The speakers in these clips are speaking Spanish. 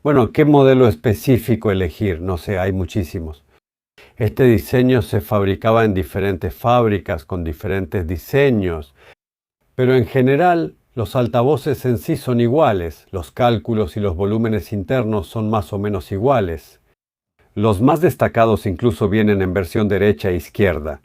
Bueno, ¿qué modelo específico elegir? No sé, hay muchísimos. Este diseño se fabricaba en diferentes fábricas con diferentes diseños, pero en general los altavoces en sí son iguales, los cálculos y los volúmenes internos son más o menos iguales. Los más destacados incluso vienen en versión derecha e izquierda.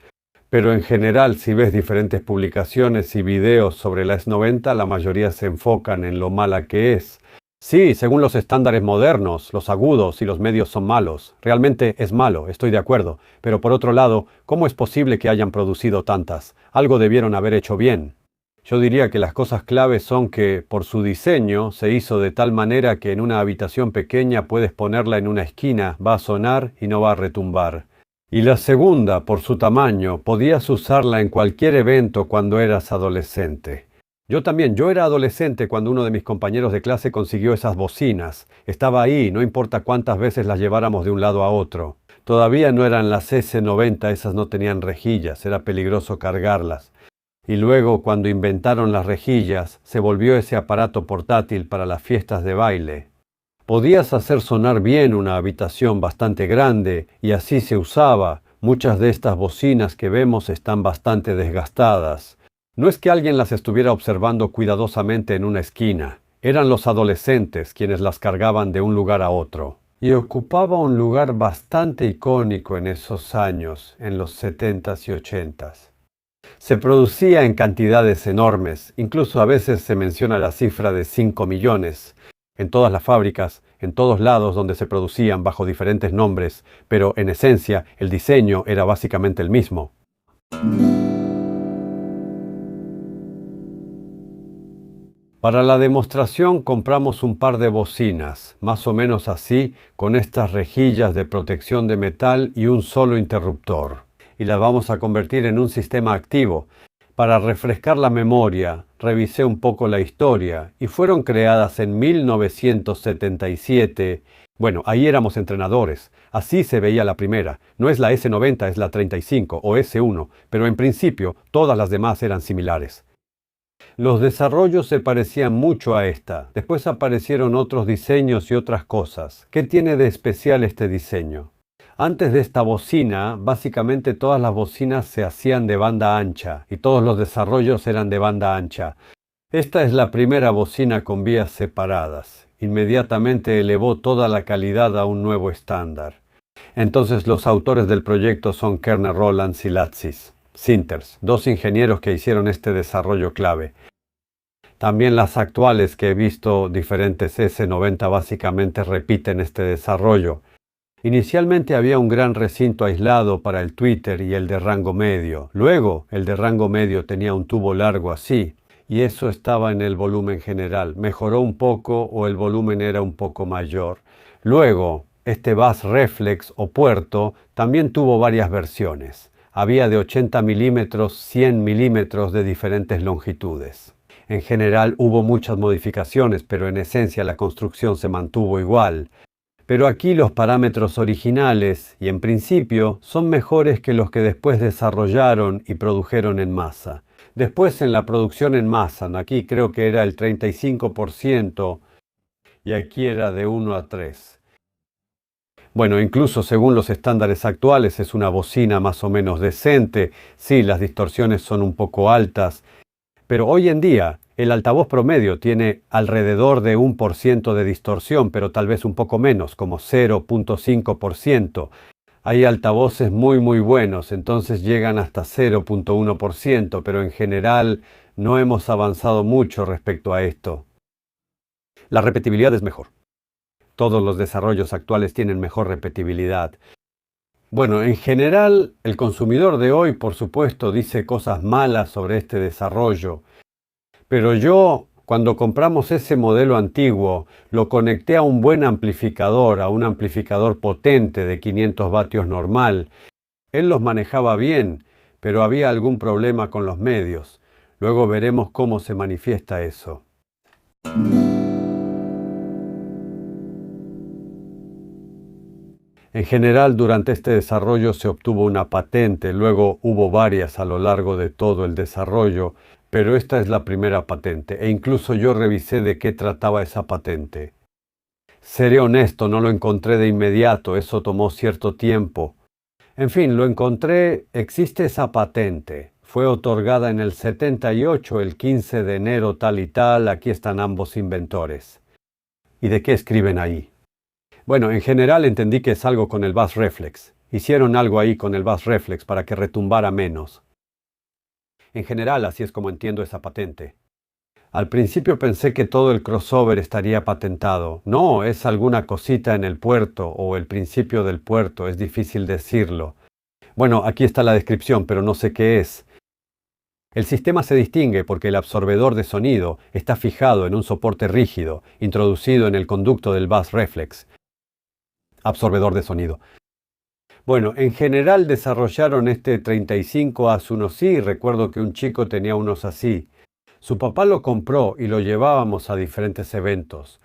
Pero en general, si ves diferentes publicaciones y videos sobre la S90, la mayoría se enfocan en lo mala que es. Sí, según los estándares modernos, los agudos y los medios son malos. Realmente es malo, estoy de acuerdo. Pero por otro lado, ¿cómo es posible que hayan producido tantas? Algo debieron haber hecho bien. Yo diría que las cosas claves son que, por su diseño, se hizo de tal manera que en una habitación pequeña puedes ponerla en una esquina, va a sonar y no va a retumbar. Y la segunda, por su tamaño, podías usarla en cualquier evento cuando eras adolescente. Yo era adolescente cuando uno de mis compañeros de clase consiguió esas bocinas. Estaba ahí, no importa cuántas veces las lleváramos de un lado a otro. Todavía no eran las S90, esas no tenían rejillas, era peligroso cargarlas. Y luego, cuando inventaron las rejillas, se volvió ese aparato portátil para las fiestas de baile. Podías hacer sonar bien una habitación bastante grande, y así se usaba. Muchas de estas bocinas que vemos están bastante desgastadas. No es que alguien las estuviera observando cuidadosamente en una esquina. Eran los adolescentes quienes las cargaban de un lugar a otro. Y ocupaba un lugar bastante icónico en esos años, en los 70s y 80s. Se producía en cantidades enormes, incluso a veces se menciona la cifra de 5 millones. En todas las fábricas, en todos lados donde se producían bajo diferentes nombres, pero en esencia el diseño era básicamente el mismo. Para la demostración compramos un par de bocinas, más o menos así, con estas rejillas de protección de metal y un solo interruptor. Y las vamos a convertir en un sistema activo. Para refrescar la memoria, revisé un poco la historia y fueron creadas en 1977. Bueno, ahí éramos entrenadores. Así se veía la primera. No es la S90, es la 35 o S1, pero en principio todas las demás eran similares. Los desarrollos se parecían mucho a esta. Después aparecieron otros diseños y otras cosas. ¿Qué tiene de especial este diseño? Antes de esta bocina, básicamente todas las bocinas se hacían de banda ancha y todos los desarrollos eran de banda ancha. Esta es la primera bocina con vías separadas. Inmediatamente elevó toda la calidad a un nuevo estándar. Entonces los autores del proyecto son Kerner Rolands y Latsis Sinters, dos ingenieros que hicieron este desarrollo clave. También las actuales que he visto, diferentes S90, básicamente repiten este desarrollo. Inicialmente había un gran recinto aislado para el tweeter y el de rango medio. Luego, el de rango medio tenía un tubo largo así, y eso estaba en el volumen general. Mejoró un poco o el volumen era un poco mayor. Luego, este bass reflex o puerto también tuvo varias versiones. Había de 80 milímetros, 100 milímetros de diferentes longitudes. En general hubo muchas modificaciones, pero en esencia la construcción se mantuvo igual. Pero aquí los parámetros originales, y en principio, son mejores que los que después desarrollaron y produjeron en masa. Después en la producción en masa, aquí creo que era el 35% y aquí era de 1 a 3. Bueno, incluso según los estándares actuales es una bocina más o menos decente. Sí, las distorsiones son un poco altas, pero hoy en día el altavoz promedio tiene alrededor de 1% de distorsión, pero tal vez un poco menos, como 0.5%. Hay altavoces muy buenos, entonces llegan hasta 0.1%, pero en general no hemos avanzado mucho respecto a esto. La repetibilidad es mejor. Todos los desarrollos actuales tienen mejor repetibilidad. Bueno, en general, el consumidor de hoy, por supuesto, dice cosas malas sobre este desarrollo. Pero yo, cuando compramos ese modelo antiguo, lo conecté a un buen amplificador, a un amplificador potente de 500 vatios normal. Él los manejaba bien, pero había algún problema con los medios. Luego veremos cómo se manifiesta eso. En general, durante este desarrollo se obtuvo una patente, luego hubo varias a lo largo de todo el desarrollo, pero esta es la primera patente, e incluso yo revisé de qué trataba esa patente. Seré honesto, no lo encontré de inmediato, eso tomó cierto tiempo. En fin, lo encontré, existe esa patente. Fue otorgada en el 78, el 15 de enero tal y tal, aquí están ambos inventores. ¿Y de qué escriben ahí? Bueno, en general entendí que es algo con el bass reflex. Hicieron algo ahí con el bass reflex para que retumbara menos. En general, así es como entiendo esa patente. Al principio pensé que todo el crossover estaría patentado. No, es alguna cosita en el puerto o el principio del puerto, es difícil decirlo. Bueno, aquí está la descripción, pero no sé qué es. El sistema se distingue porque el absorbedor de sonido está fijado en un soporte rígido, introducido en el conducto del bass reflex. Absorbedor de sonido. Bueno, en general desarrollaron este 35 hace unos sí, recuerdo que un chico tenía unos así. Su papá lo compró y lo llevábamos a diferentes eventos.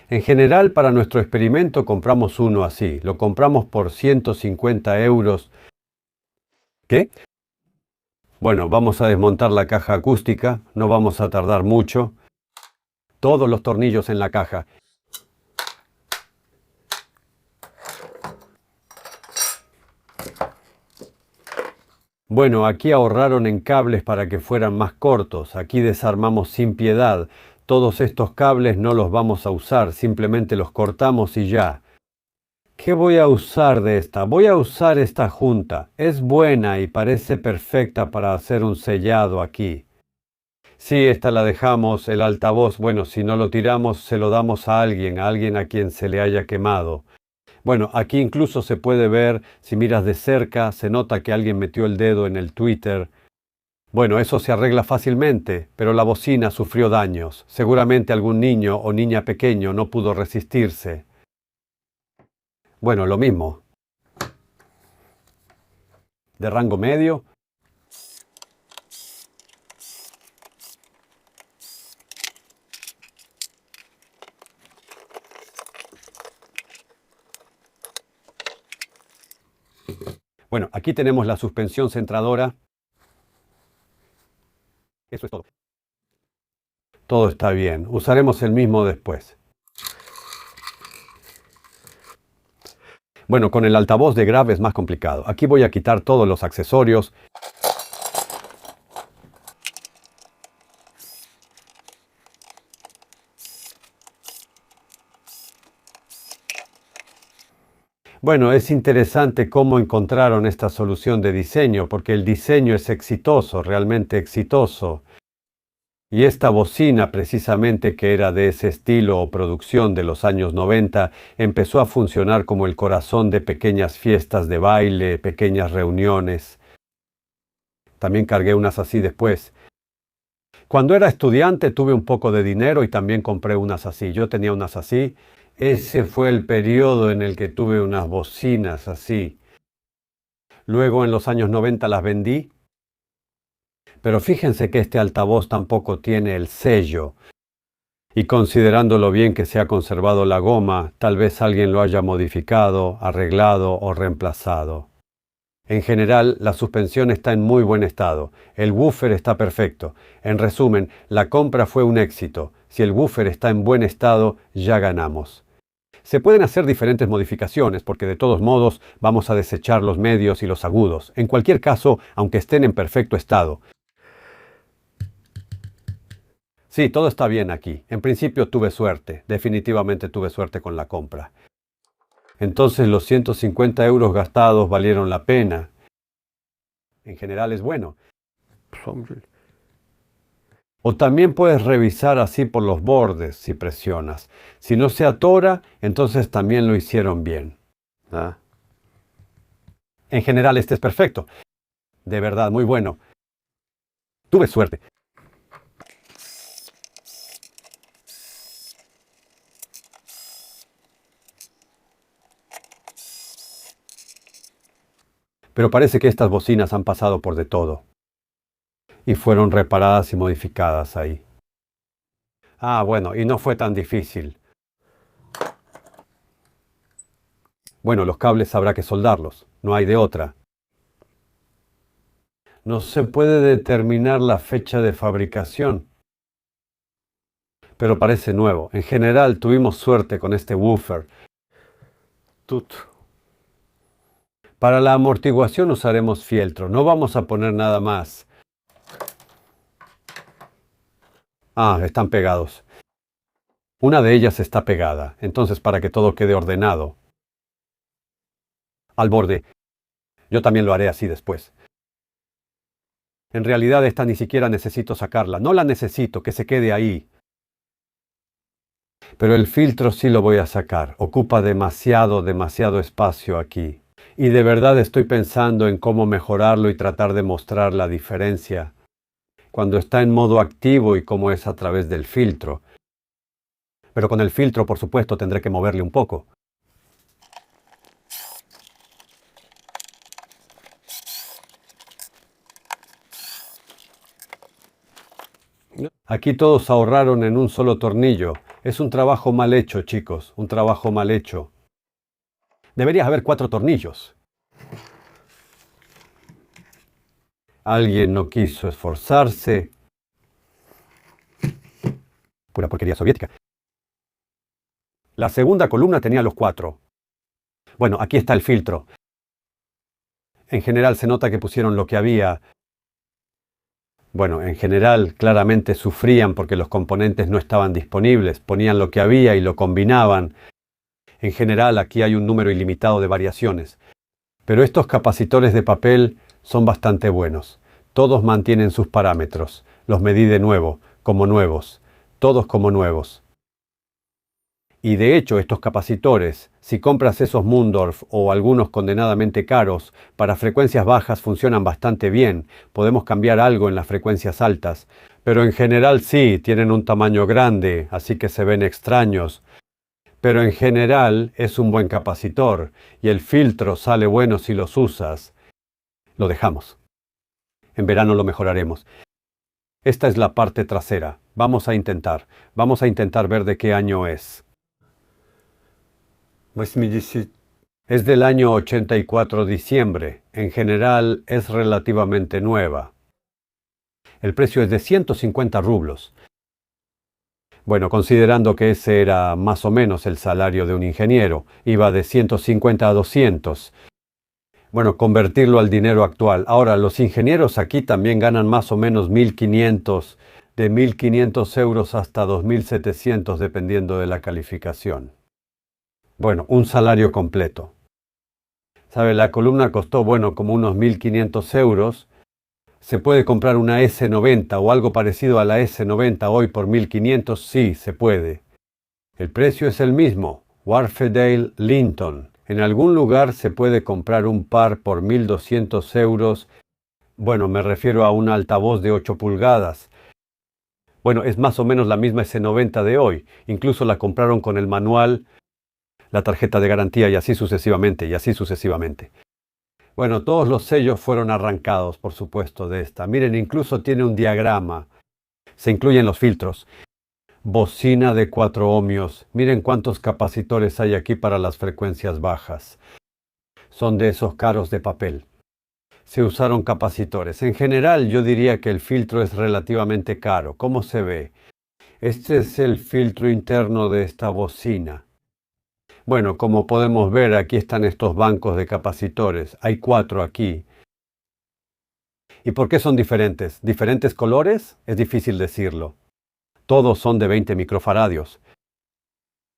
En general, para nuestro experimento compramos uno así. Lo compramos por 150 euros. ¿Qué? Bueno, vamos a desmontar la caja acústica, no vamos a tardar mucho. Todos los tornillos en la caja. Bueno, aquí ahorraron en cables para que fueran más cortos. Aquí desarmamos sin piedad. Todos estos cables no los vamos a usar, simplemente los cortamos y ya. ¿Qué voy a usar de esta? Voy a usar esta junta. Es buena y parece perfecta para hacer un sellado aquí. Sí, esta la dejamos, el altavoz, bueno, si no lo tiramos, se lo damos a alguien a quien se le haya quemado. Bueno, aquí incluso se puede ver, si miras de cerca, se nota que alguien metió el dedo en el tweeter. Bueno, eso se arregla fácilmente, pero la bocina sufrió daños. Seguramente algún niño o niña pequeño no pudo resistirse. Bueno, lo mismo. De rango medio. Bueno, aquí tenemos la suspensión centradora. Eso es todo. Todo está bien. Usaremos el mismo después. Bueno, con el altavoz de grave es más complicado. Aquí voy a quitar todos los accesorios. Bueno, es interesante cómo encontraron esta solución de diseño, porque el diseño es exitoso, realmente exitoso. Y esta bocina, precisamente que era de ese estilo o producción de los años 90, empezó a funcionar como el corazón de pequeñas fiestas de baile, pequeñas reuniones. También cargué unas así después. Cuando era estudiante tuve un poco de dinero y también compré unas así. Yo tenía unas así. Ese fue el periodo en el que tuve unas bocinas así. Luego en los años 90 las vendí. Pero fíjense que este altavoz tampoco tiene el sello. Y considerando lo bien que se ha conservado la goma, tal vez alguien lo haya modificado, arreglado o reemplazado. En general, la suspensión está en muy buen estado. El woofer está perfecto. En resumen, la compra fue un éxito. Si el woofer está en buen estado, ya ganamos. Se pueden hacer diferentes modificaciones porque de todos modos vamos a desechar los medios y los agudos. En cualquier caso, aunque estén en perfecto estado. Sí, todo está bien aquí. En principio tuve suerte. Definitivamente tuve suerte con la compra. Entonces los 150 euros gastados valieron la pena. En general es bueno. O también puedes revisar así por los bordes si presionas. Si no se atora, entonces también lo hicieron bien. ¿Ah? En general este es perfecto. De verdad, muy bueno. Tuve suerte. Pero parece que estas bocinas han pasado por de todo. Y fueron reparadas y modificadas ahí. Ah, bueno, y no fue tan difícil. Bueno, los cables habrá que soldarlos. No hay de otra. No se puede determinar la fecha de fabricación, pero parece nuevo. En general, tuvimos suerte con este woofer. Tut. Para la amortiguación usaremos fieltro. No vamos a poner nada más. Ah, están pegados. Una de ellas está pegada. Entonces, para que todo quede ordenado. Al borde. Yo también lo haré así después. En realidad esta ni siquiera necesito sacarla. No la necesito, que se quede ahí. Pero el filtro sí lo voy a sacar. Ocupa demasiado espacio aquí. Y de verdad estoy pensando en cómo mejorarlo y tratar de mostrar la diferencia cuando está en modo activo y cómo es a través del filtro. Pero con el filtro, por supuesto, tendré que moverle un poco. Aquí todos ahorraron en un solo tornillo. Es un trabajo mal hecho, chicos. Un trabajo mal hecho. Debería haber 4 tornillos. Alguien no quiso esforzarse. Pura porquería soviética. La segunda columna tenía los 4. Bueno, aquí está el filtro. En general se nota que pusieron lo que había. Bueno, en general claramente sufrían porque los componentes no estaban disponibles. Ponían lo que había y lo combinaban. En general aquí hay un número ilimitado de variaciones. Pero estos capacitores de papel son bastante buenos. Todos mantienen sus parámetros. Los medí de nuevo, como nuevos. Todos como nuevos. Y de hecho estos capacitores, si compras esos Mundorf o algunos condenadamente caros, para frecuencias bajas funcionan bastante bien. Podemos cambiar algo en las frecuencias altas. Pero en general sí, tienen un tamaño grande, así que se ven extraños. Pero en general es un buen capacitor y el filtro sale bueno si los usas. Lo dejamos. En verano lo mejoraremos. Esta es la parte trasera. Vamos a intentar ver de qué año es. Es del año 84 diciembre. En general es relativamente nueva. El precio es de 150 rublos. Bueno, considerando que ese era más o menos el salario de un ingeniero, iba de 150 a 200. Bueno, convertirlo al dinero actual. Ahora, los ingenieros aquí también ganan más o menos 1.500, de 1.500 euros hasta 2.700 dependiendo de la calificación. Bueno, un salario completo. ¿Sabe? La columna costó, bueno, como unos 1.500 euros. ¿Se puede comprar una S90 o algo parecido a la S90 hoy por 1.500? Sí, se puede. El precio es el mismo. Wharfedale Linton. En algún lugar se puede comprar un par por 1.200 euros. Bueno, me refiero a un altavoz de 8 pulgadas. Bueno, es más o menos la misma S90 de hoy. Incluso la compraron con el manual, la tarjeta de garantía y así sucesivamente, y así sucesivamente. Bueno, todos los sellos fueron arrancados, por supuesto, de esta. Miren, incluso tiene un diagrama. Se incluyen los filtros. Bocina de 4 ohmios. Miren cuántos capacitores hay aquí para las frecuencias bajas. Son de esos caros de papel. Se usaron capacitores. En general, yo diría que el filtro es relativamente caro. ¿Cómo se ve? Este es el filtro interno de esta bocina. Bueno, como podemos ver, aquí están estos bancos de capacitores. Hay 4 aquí. ¿Y por qué son diferentes? ¿Diferentes colores? Es difícil decirlo. Todos son de 20 microfaradios.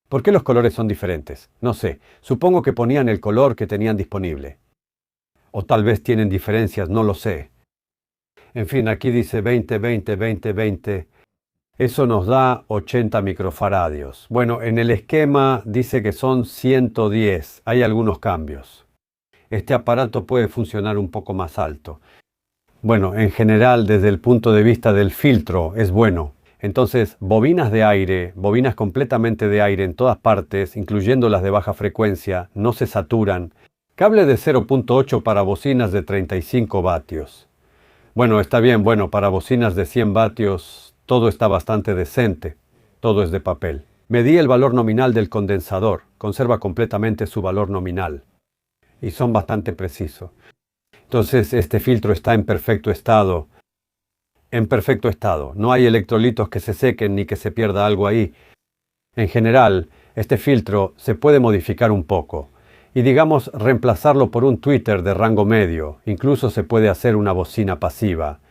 ¿Por qué los colores son diferentes? No sé. Supongo que ponían el color que tenían disponible. O tal vez tienen diferencias, no lo sé. En fin, aquí dice 20, 20, 20, 20. Eso nos da 80 microfaradios. Bueno, en el esquema dice que son 110. Hay algunos cambios. Este aparato puede funcionar un poco más alto. Bueno, en general, desde el punto de vista del filtro, es bueno. Entonces, bobinas de aire, bobinas completamente de aire en todas partes, incluyendo las de baja frecuencia, no se saturan. Cable de 0.8 para bocinas de 35 vatios. Bueno, está bien, bueno, para bocinas de 100 vatios todo está bastante decente. Todo es de papel. Medí el valor nominal del condensador. Conserva completamente su valor nominal. Y son bastante precisos. Entonces este filtro está en perfecto estado. En perfecto estado. No hay electrolitos que se sequen ni que se pierda algo ahí. En general, este filtro se puede modificar un poco y digamos reemplazarlo por un tweeter de rango medio. Incluso se puede hacer una bocina pasiva.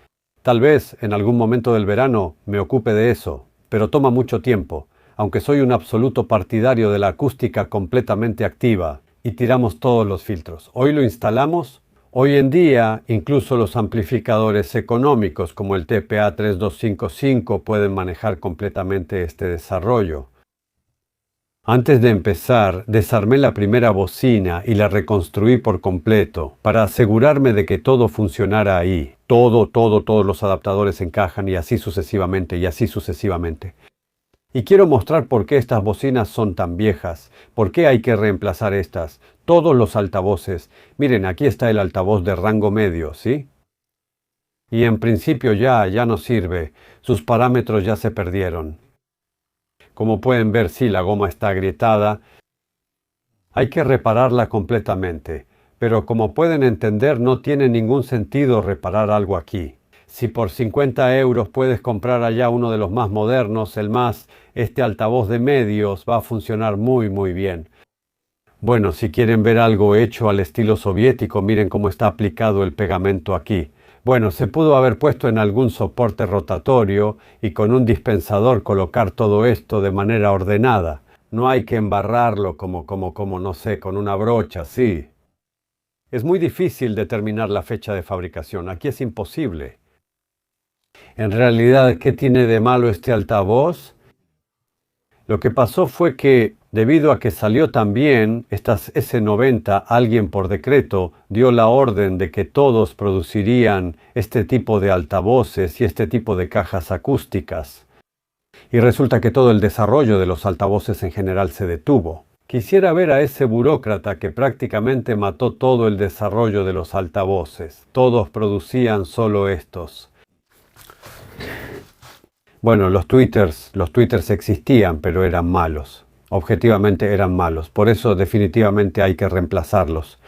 Tal vez en algún momento del verano me ocupe de eso, pero toma mucho tiempo, aunque soy un absoluto partidario de la acústica completamente activa y tiramos todos los filtros. Hoy lo instalamos. Hoy en día, incluso los amplificadores económicos como el TPA 3255 pueden manejar completamente este desarrollo. Antes de empezar, desarmé la primera bocina y la reconstruí por completo para asegurarme de que todo funcionara ahí. Todos los adaptadores encajan y así sucesivamente, y así sucesivamente. Y quiero mostrar por qué estas bocinas son tan viejas, por qué hay que reemplazar estas. Todos los altavoces. Miren, aquí está el altavoz de rango medio, ¿sí? Y en principio ya no sirve. Sus parámetros ya se perdieron. Como pueden ver, sí, la goma está agrietada. Hay que repararla completamente. Pero como pueden entender, no tiene ningún sentido reparar algo aquí. Si por 50 euros puedes comprar allá uno de los más modernos, este altavoz de medios va a funcionar muy bien. Bueno, si quieren ver algo hecho al estilo soviético, miren cómo está aplicado el pegamento aquí. Bueno, se pudo haber puesto en algún soporte rotatorio y con un dispensador colocar todo esto de manera ordenada. No hay que embarrarlo como no sé, con una brocha, sí. Es muy difícil determinar la fecha de fabricación. Aquí es imposible. En realidad, ¿qué tiene de malo este altavoz? Lo que pasó fue que, debido a que salió tan bien, estas S90, alguien por decreto dio la orden de que todos producirían este tipo de altavoces y este tipo de cajas acústicas. Y resulta que todo el desarrollo de los altavoces en general se detuvo. Quisiera ver a ese burócrata que prácticamente mató todo el desarrollo de los altavoces. Todos producían solo estos. Bueno, los twitters existían, pero eran malos. Objetivamente eran malos. Por eso definitivamente hay que reemplazarlos.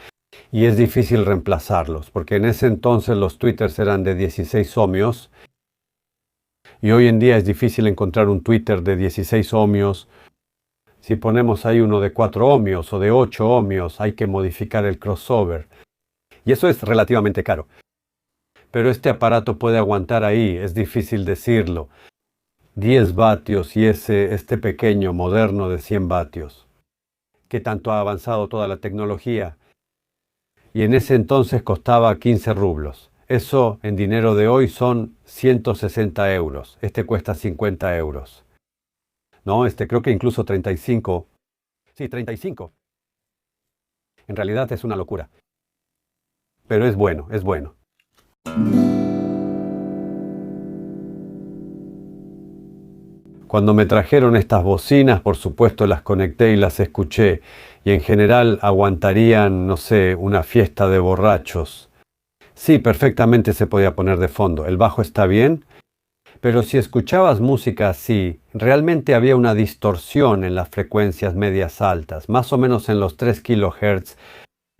Y es difícil reemplazarlos, porque en ese entonces los twitters eran de 16 ohmios. Y hoy en día es difícil encontrar un twitter de 16 ohmios. Si ponemos ahí uno de 4 ohmios o de 8 ohmios, hay que modificar el crossover. Y eso es relativamente caro. Pero este aparato puede aguantar ahí, es difícil decirlo. 10 vatios y este pequeño moderno de 100 vatios. ¿Qué tanto ha avanzado toda la tecnología? Y en ese entonces costaba 15 rublos. Eso en dinero de hoy son 160 euros. Este cuesta 50 euros. No, creo que incluso 35. Sí, 35. En realidad es una locura. Pero es bueno, es bueno. Cuando me trajeron estas bocinas, por supuesto las conecté y las escuché, y en general aguantarían, no sé, una fiesta de borrachos. Sí, perfectamente se podía poner de fondo. El bajo está bien, pero si escuchabas música así, realmente había una distorsión en las frecuencias medias altas, más o menos en los 3 kHz.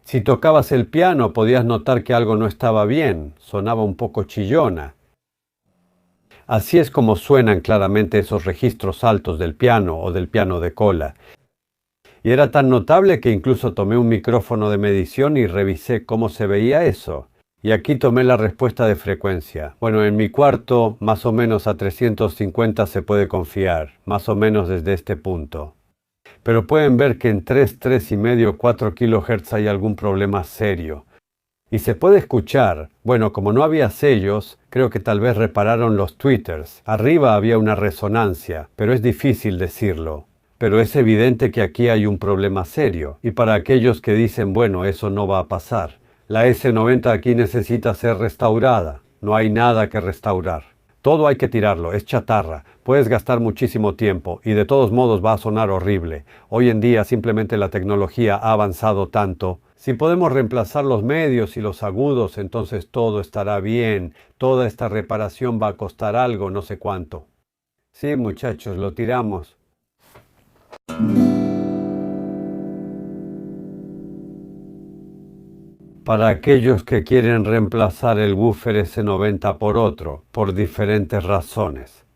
Si tocabas el piano podías notar que algo no estaba bien, sonaba un poco chillona. Así es como suenan claramente esos registros altos del piano o del piano de cola. Y era tan notable que incluso tomé un micrófono de medición y revisé cómo se veía eso. Y aquí tomé la respuesta de frecuencia. Bueno, en mi cuarto, más o menos a 350 se puede confiar, más o menos desde este punto. Pero pueden ver que en 3,5, 4 kHz hay algún problema serio. Y se puede escuchar. Bueno, como no había sellos, creo que tal vez repararon los tweeters. Arriba había una resonancia, pero es difícil decirlo. Pero es evidente que aquí hay un problema serio. Y para aquellos que dicen, bueno, eso no va a pasar. La S90 aquí necesita ser restaurada. No hay nada que restaurar. Todo hay que tirarlo, es chatarra. Puedes gastar muchísimo tiempo y de todos modos va a sonar horrible. Hoy en día simplemente la tecnología ha avanzado tanto. Si podemos reemplazar los medios y los agudos, entonces todo estará bien. Toda esta reparación va a costar algo, no sé cuánto. Sí, muchachos, lo tiramos. para aquellos que quieren reemplazar el woofer S90 por otro, por diferentes razones.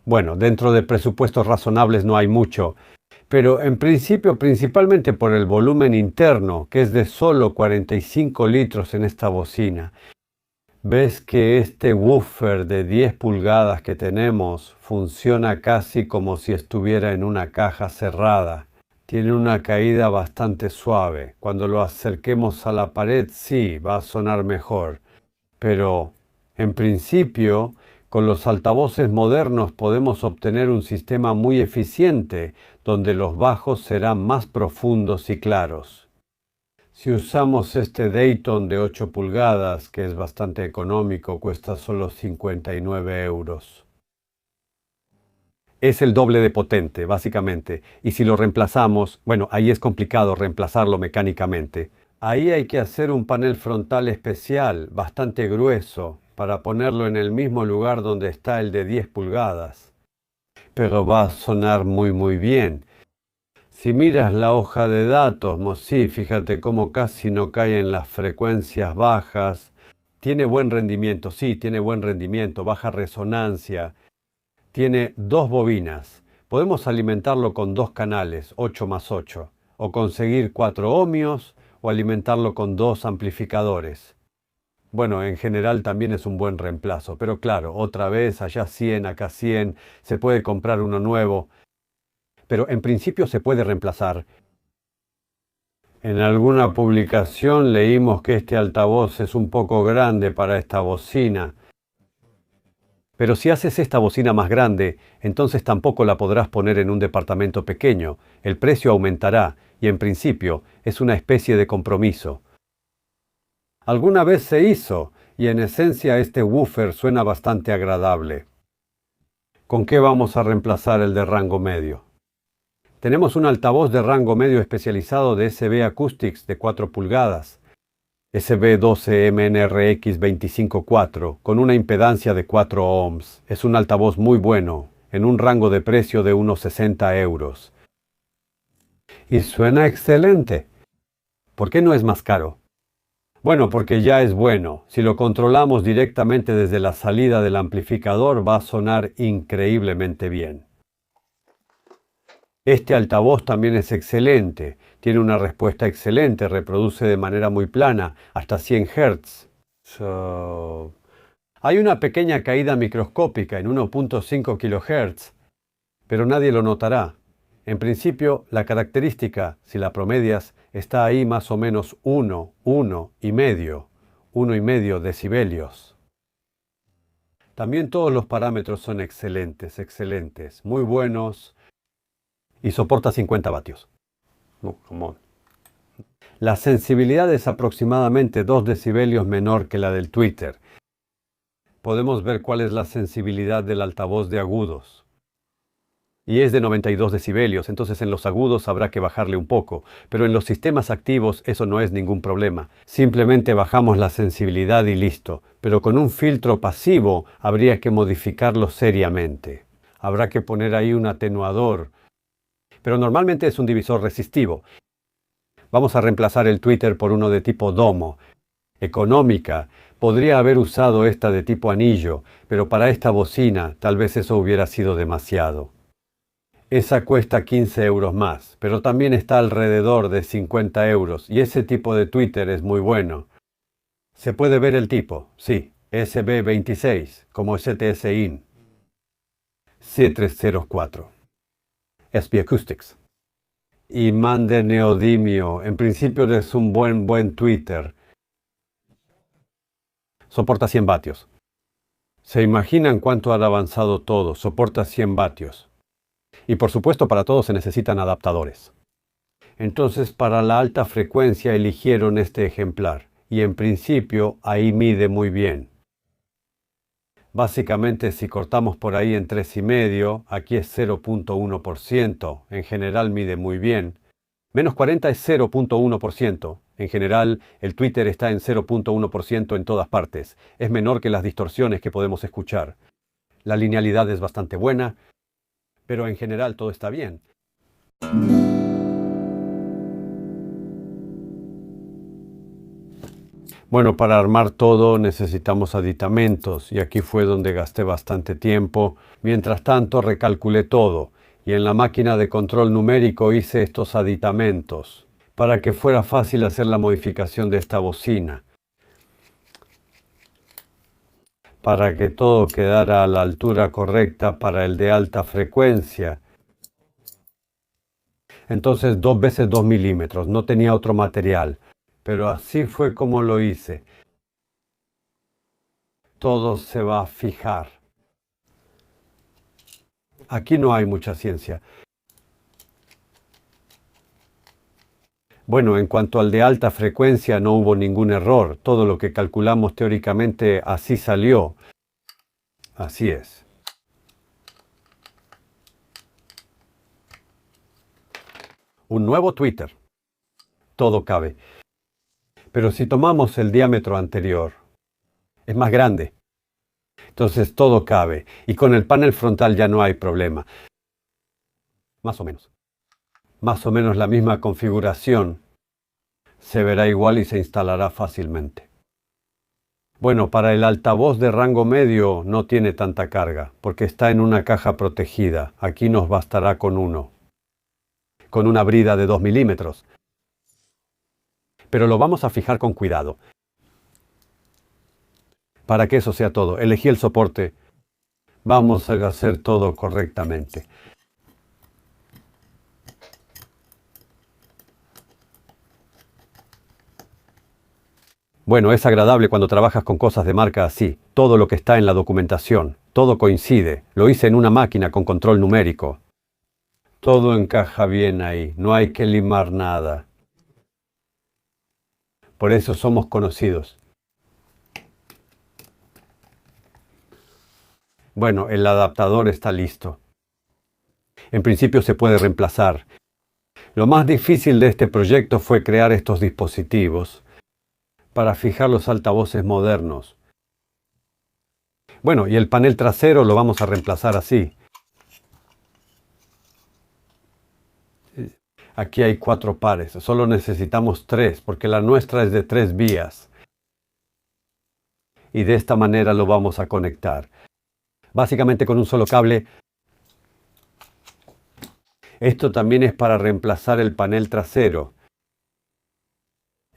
Bueno, dentro de presupuestos razonables no hay mucho, pero en principio principalmente por el volumen interno, que es de solo 45 litros en esta bocina. Ves que este woofer de 10 pulgadas que tenemos funciona casi como si estuviera en una caja cerrada. Tiene una caída bastante suave. Cuando lo acerquemos a la pared, sí, va a sonar mejor. Pero, en principio, con los altavoces modernos podemos obtener un sistema muy eficiente, donde los bajos serán más profundos y claros. Si usamos este Dayton de 8 pulgadas, que es bastante económico, cuesta solo 59 euros. Es el doble de potente, básicamente. Y si lo reemplazamos, bueno, ahí es complicado reemplazarlo mecánicamente. Ahí hay que hacer un panel frontal especial, bastante grueso, para ponerlo en el mismo lugar donde está el de 10 pulgadas. Pero va a sonar muy bien. Si miras la hoja de datos, sí, fíjate cómo casi no cae en las frecuencias bajas. Tiene buen rendimiento, sí, tiene buen rendimiento, baja resonancia. Tiene 2 bobinas. Podemos alimentarlo con 2 canales, 8 más 8, o conseguir 4 ohmios, o alimentarlo con 2 amplificadores. Bueno, en general también es un buen reemplazo, pero claro, otra vez, allá 100, acá 100, se puede comprar uno nuevo, pero en principio se puede reemplazar. En alguna publicación leímos que este altavoz es un poco grande para esta bocina. Pero si haces esta bocina más grande, entonces tampoco la podrás poner en un departamento pequeño. El precio aumentará y en principio es una especie de compromiso. Alguna vez se hizo y en esencia este woofer suena bastante agradable. ¿Con qué vamos a reemplazar el de rango medio? Tenemos un altavoz de rango medio especializado de SB Acoustics de 4 pulgadas, SB12MNRX 25.4, con una impedancia de 4 ohms. Es un altavoz muy bueno, en un rango de precio de unos 60 euros. Y suena excelente. ¿Por qué no es más caro? Bueno, porque ya es bueno. Si lo controlamos directamente desde la salida del amplificador, va a sonar increíblemente bien. Este altavoz también es excelente, tiene una respuesta excelente, reproduce de manera muy plana, hasta 100 Hz. Hay una pequeña caída microscópica en 1.5 kHz, pero nadie lo notará. En principio, la característica, si la promedias, está ahí más o menos 1,5 decibelios. También todos los parámetros son excelentes, muy buenos. Y soporta 50 vatios. No, come on. La sensibilidad es aproximadamente 2 decibelios menor que la del Twitter. Podemos ver cuál es la sensibilidad del altavoz de agudos. Y es de 92 decibelios, entonces en los agudos habrá que bajarle un poco, pero en los sistemas activos eso no es ningún problema. Simplemente bajamos la sensibilidad y listo, pero con un filtro pasivo habría que modificarlo seriamente. Habrá que poner ahí un atenuador, pero normalmente es un divisor resistivo. Vamos a reemplazar el Twitter por uno de tipo domo. Económica. Podría haber usado esta de tipo anillo, pero para esta bocina tal vez eso hubiera sido demasiado. Esa cuesta 15 euros más, pero también está alrededor de 50 euros y ese tipo de Twitter es muy bueno. Se puede ver el tipo, sí, SB26, como STS-IN. C304. SB Acoustics. Imán de neodimio. En principio es un buen Twitter. Soporta 100 vatios. ¿Se imaginan cuánto ha avanzado todo? Soporta 100 vatios. Y por supuesto para todo se necesitan adaptadores. Entonces para la alta frecuencia eligieron este ejemplar. Y en principio ahí mide muy bien. Básicamente si cortamos por ahí en 3,5, aquí es 0.1%. En general mide muy bien. Menos 40 es 0.1%. En general, el Twitter está en 0.1% en todas partes. Es menor que las distorsiones que podemos escuchar. La linealidad es bastante buena, pero en general todo está bien. Bueno, para armar todo necesitamos aditamentos y aquí fue donde gasté bastante tiempo. Mientras tanto recalculé todo y en la máquina de control numérico hice estos aditamentos para que fuera fácil hacer la modificación de esta bocina, para que todo quedara a la altura correcta para el de alta frecuencia. Entonces 2 veces 2 milímetros, no tenía otro material, pero así fue como lo hice. Todo se va a fijar. Aquí no hay mucha ciencia. Bueno, en cuanto al de alta frecuencia no hubo ningún error. Todo lo que calculamos teóricamente así salió. Así es. Un nuevo Twitter. Todo cabe. Pero si tomamos el diámetro anterior, es más grande. Entonces todo cabe. Y con el panel frontal ya no hay problema. Más o menos. Más o menos la misma configuración. Se verá igual y se instalará fácilmente. Bueno, para el altavoz de rango medio no tiene tanta carga, porque está en una caja protegida. Aquí nos bastará con uno. Con una brida de 2 milímetros. Pero lo vamos a fijar con cuidado. Para que eso sea todo, elegí el soporte. Vamos a hacer todo correctamente. Bueno, es agradable cuando trabajas con cosas de marca así. Todo lo que está en la documentación, todo coincide. Lo hice en una máquina con control numérico. Todo encaja bien ahí, no hay que limar nada. Por eso somos conocidos. Bueno, el adaptador está listo. En principio se puede reemplazar. Lo más difícil de este proyecto fue crear estos dispositivos para fijar los altavoces modernos. Bueno, y el panel trasero lo vamos a reemplazar así. Aquí hay 4 pares, solo necesitamos 3, porque la nuestra es de 3 vías. Y de esta manera lo vamos a conectar. Básicamente con un solo cable. Esto también es para reemplazar el panel trasero.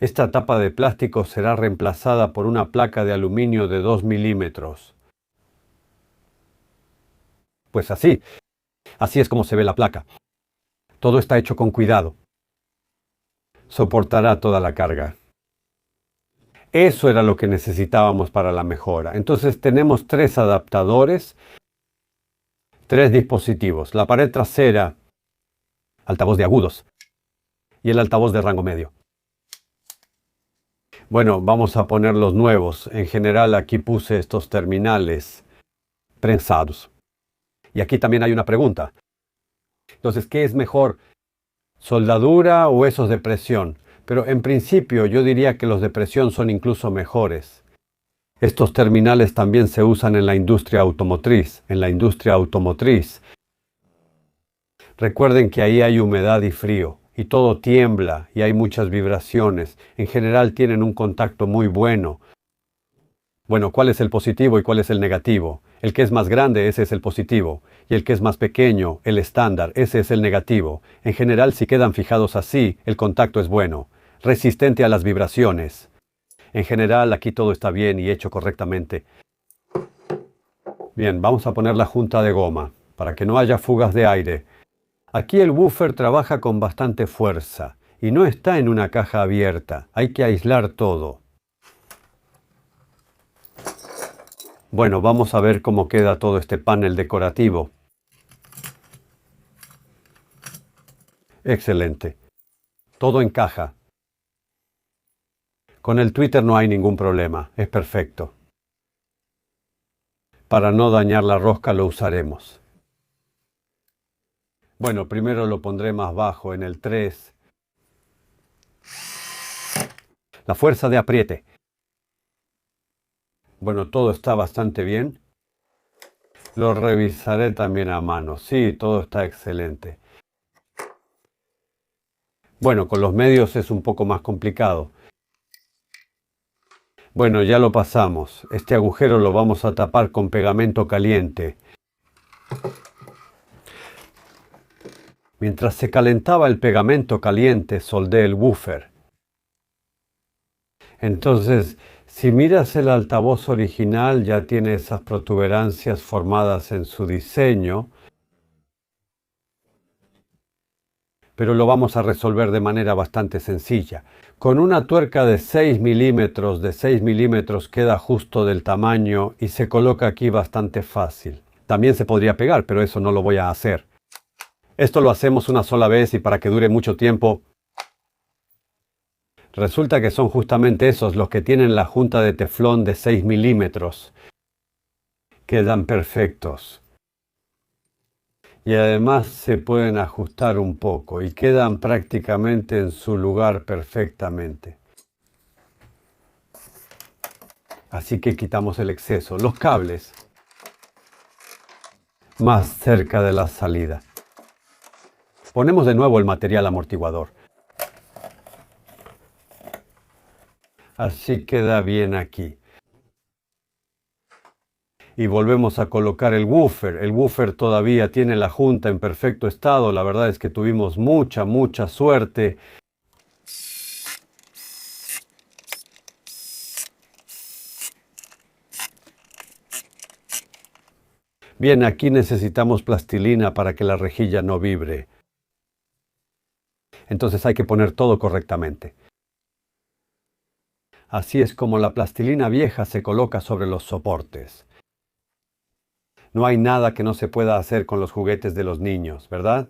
Esta tapa de plástico será reemplazada por una placa de aluminio de 2 milímetros. Pues así es como se ve la placa. Todo está hecho con cuidado. Soportará toda la carga. Eso era lo que necesitábamos para la mejora. Entonces tenemos 3 adaptadores, 3 dispositivos. La pared trasera, altavoz de agudos y el altavoz de rango medio. Bueno, vamos a poner los nuevos. En general aquí puse estos terminales prensados. Y aquí también hay una pregunta. Entonces, ¿qué es mejor? ¿Soldadura o esos de presión? Pero en principio yo diría que los de presión son incluso mejores. Estos terminales también se usan en la industria automotriz. Recuerden que ahí hay humedad y frío, y todo tiembla y hay muchas vibraciones. En general tienen un contacto muy bueno. Bueno, ¿cuál es el positivo y cuál es el negativo? El que es más grande, ese es el positivo, y el que es más pequeño, el estándar, ese es el negativo. En general, si quedan fijados así, el contacto es bueno, resistente a las vibraciones. En general, aquí todo está bien y hecho correctamente. Bien, vamos a poner la junta de goma, para que no haya fugas de aire. Aquí el woofer trabaja con bastante fuerza, y no está en una caja abierta, hay que aislar todo. Bueno, vamos a ver cómo queda todo este panel decorativo. Excelente. Todo encaja. Con el Twitter no hay ningún problema, es perfecto. Para no dañar la rosca lo usaremos. Bueno, primero lo pondré más bajo, en el 3. La fuerza de apriete. Bueno, todo está bastante bien. Lo revisaré también a mano. Sí, todo está excelente. Bueno, con los medios es un poco más complicado. Bueno, ya lo pasamos. Este agujero lo vamos a tapar con pegamento caliente. Mientras se calentaba el pegamento caliente, soldé el woofer. Entonces, si miras el altavoz original, ya tiene esas protuberancias formadas en su diseño, pero lo vamos a resolver de manera bastante sencilla. Con una tuerca de 6 milímetros queda justo del tamaño y se coloca aquí bastante fácil. También se podría pegar, pero eso no lo voy a hacer. Esto lo hacemos una sola vez y para que dure mucho tiempo. Resulta que son justamente esos los que tienen la junta de teflón de 6 milímetros. Quedan perfectos. Y además se pueden ajustar un poco y quedan prácticamente en su lugar perfectamente. Así que quitamos el exceso. Los cables más cerca de la salida. Ponemos de nuevo el material amortiguador. Así queda bien aquí. Y volvemos a colocar el woofer. El woofer todavía tiene la junta en perfecto estado. La verdad es que tuvimos mucha suerte. Bien, aquí necesitamos plastilina para que la rejilla no vibre. Entonces hay que poner todo correctamente. Así es como la plastilina vieja se coloca sobre los soportes. No hay nada que no se pueda hacer con los juguetes de los niños, ¿verdad?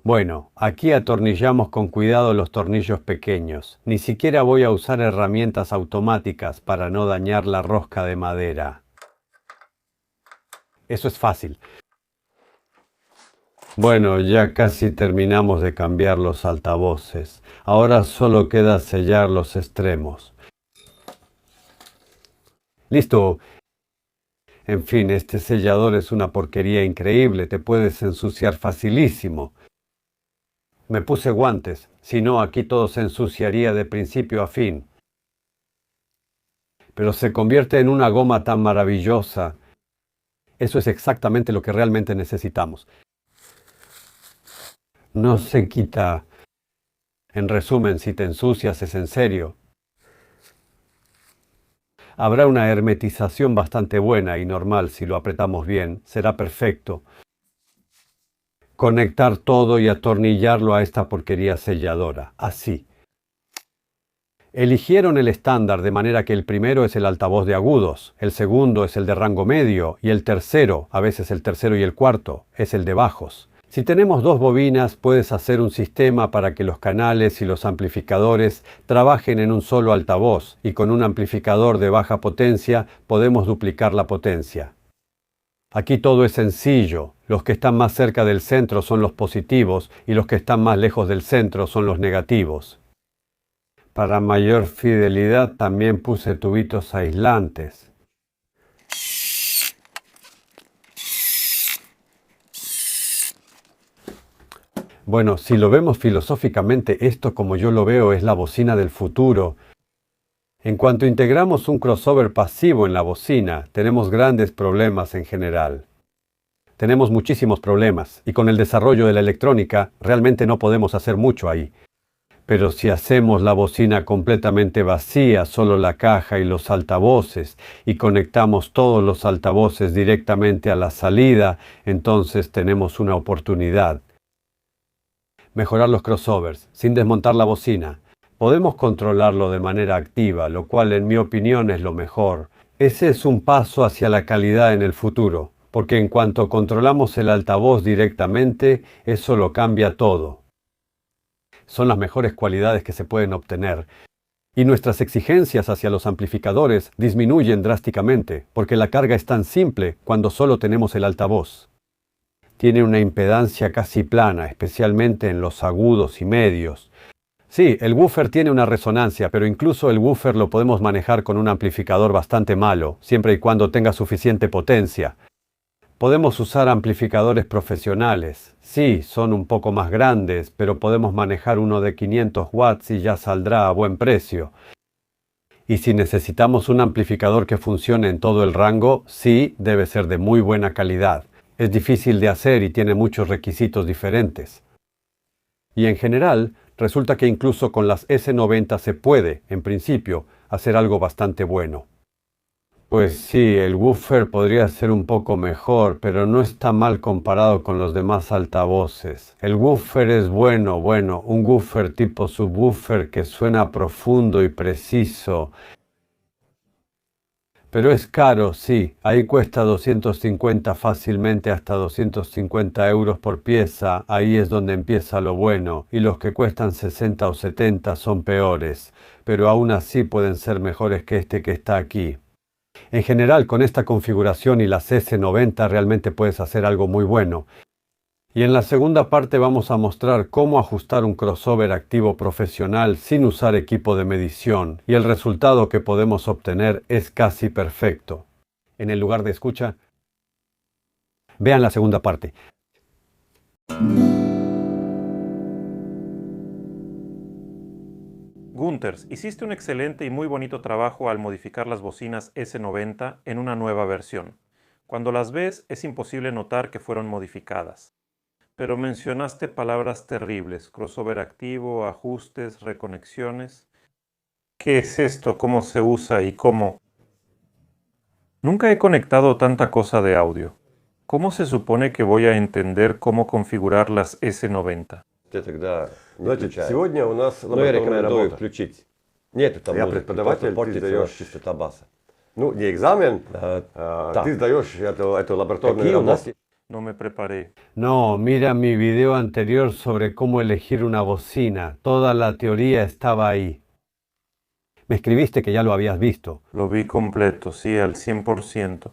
Bueno, aquí atornillamos con cuidado los tornillos pequeños. Ni siquiera voy a usar herramientas automáticas para no dañar la rosca de madera. Eso es fácil. Bueno, ya casi terminamos de cambiar los altavoces. Ahora solo queda sellar los extremos. ¡Listo! En fin, este sellador es una porquería increíble. Te puedes ensuciar facilísimo. Me puse guantes, si no aquí todo se ensuciaría de principio a fin. Pero se convierte en una goma tan maravillosa. Eso es exactamente lo que realmente necesitamos. No se quita. En resumen, si te ensucias es en serio. Habrá una hermetización bastante buena y normal si lo apretamos bien. Será perfecto. Conectar todo y atornillarlo a esta porquería selladora. Así. Eligieron el estándar de manera que el primero es el altavoz de agudos, el segundo es el de rango medio y el tercero, a veces el tercero y el cuarto, es el de bajos. Si tenemos dos bobinas, puedes hacer un sistema para que los canales y los amplificadores trabajen en un solo altavoz y con un amplificador de baja potencia podemos duplicar la potencia. Aquí todo es sencillo. Los que están más cerca del centro son los positivos y los que están más lejos del centro son los negativos. Para mayor fidelidad también puse tubitos aislantes. Bueno, si lo vemos filosóficamente, esto como yo lo veo es la bocina del futuro. En cuanto integramos un crossover pasivo en la bocina, tenemos grandes problemas en general. Tenemos muchísimos problemas y con el desarrollo de la electrónica realmente no podemos hacer mucho ahí. Pero si hacemos la bocina completamente vacía, solo la caja y los altavoces, y conectamos todos los altavoces directamente a la salida, entonces tenemos una oportunidad. Mejorar los crossovers, sin desmontar la bocina. Podemos controlarlo de manera activa, lo cual en mi opinión es lo mejor. Ese es un paso hacia la calidad en el futuro, porque en cuanto controlamos el altavoz directamente, eso lo cambia todo. Son las mejores cualidades que se pueden obtener. Y nuestras exigencias hacia los amplificadores disminuyen drásticamente, porque la carga es tan simple cuando solo tenemos el altavoz. Tiene una impedancia casi plana, especialmente en los agudos y medios. Sí, el woofer tiene una resonancia, pero incluso el woofer lo podemos manejar con un amplificador bastante malo, siempre y cuando tenga suficiente potencia. Podemos usar amplificadores profesionales. Sí, son un poco más grandes, pero podemos manejar uno de 500 watts y ya saldrá a buen precio. Y si necesitamos un amplificador que funcione en todo el rango, sí, debe ser de muy buena calidad. Es difícil de hacer y tiene muchos requisitos diferentes. Y en general, resulta que incluso con las S90 se puede, en principio, hacer algo bastante bueno. Pues sí, el woofer podría ser un poco mejor, pero no está mal comparado con los demás altavoces. El woofer es bueno, un woofer tipo subwoofer que suena profundo y preciso. Pero es caro, sí. Ahí cuesta 250 fácilmente hasta 250 euros por pieza. Ahí es donde empieza lo bueno. Y los que cuestan 60 o 70 son peores. Pero aún así pueden ser mejores que este que está aquí. En general, con esta configuración y las S90 realmente puedes hacer algo muy bueno. Y en la segunda parte vamos a mostrar cómo ajustar un crossover activo profesional sin usar equipo de medición. Y el resultado que podemos obtener es casi perfecto. En el lugar de escucha, vean la segunda parte. Gunters, hiciste un excelente y muy bonito trabajo al modificar las bocinas S90 en una nueva versión. Cuando las ves, es imposible notar que fueron modificadas. Pero mencionaste palabras terribles: crossover activo, ajustes, reconexiones. ¿Qué es esto? ¿Cómo se usa y cómo? Nunca he conectado tanta cosa de audio. ¿Cómo se supone que voy a entender cómo configurar las S90? Сегодня у нас лабораторная работа. Включить. Нету там музыки, преподаватель, ты сдаешь чистота баса. Ну, не экзамен, ты сдаешь эту лабораторную работу. No me preparé. No, mira mi video anterior sobre cómo elegir una bocina. Toda la teoría estaba ahí. Me escribiste que ya lo habías visto. Lo vi completo, sí, al 100%.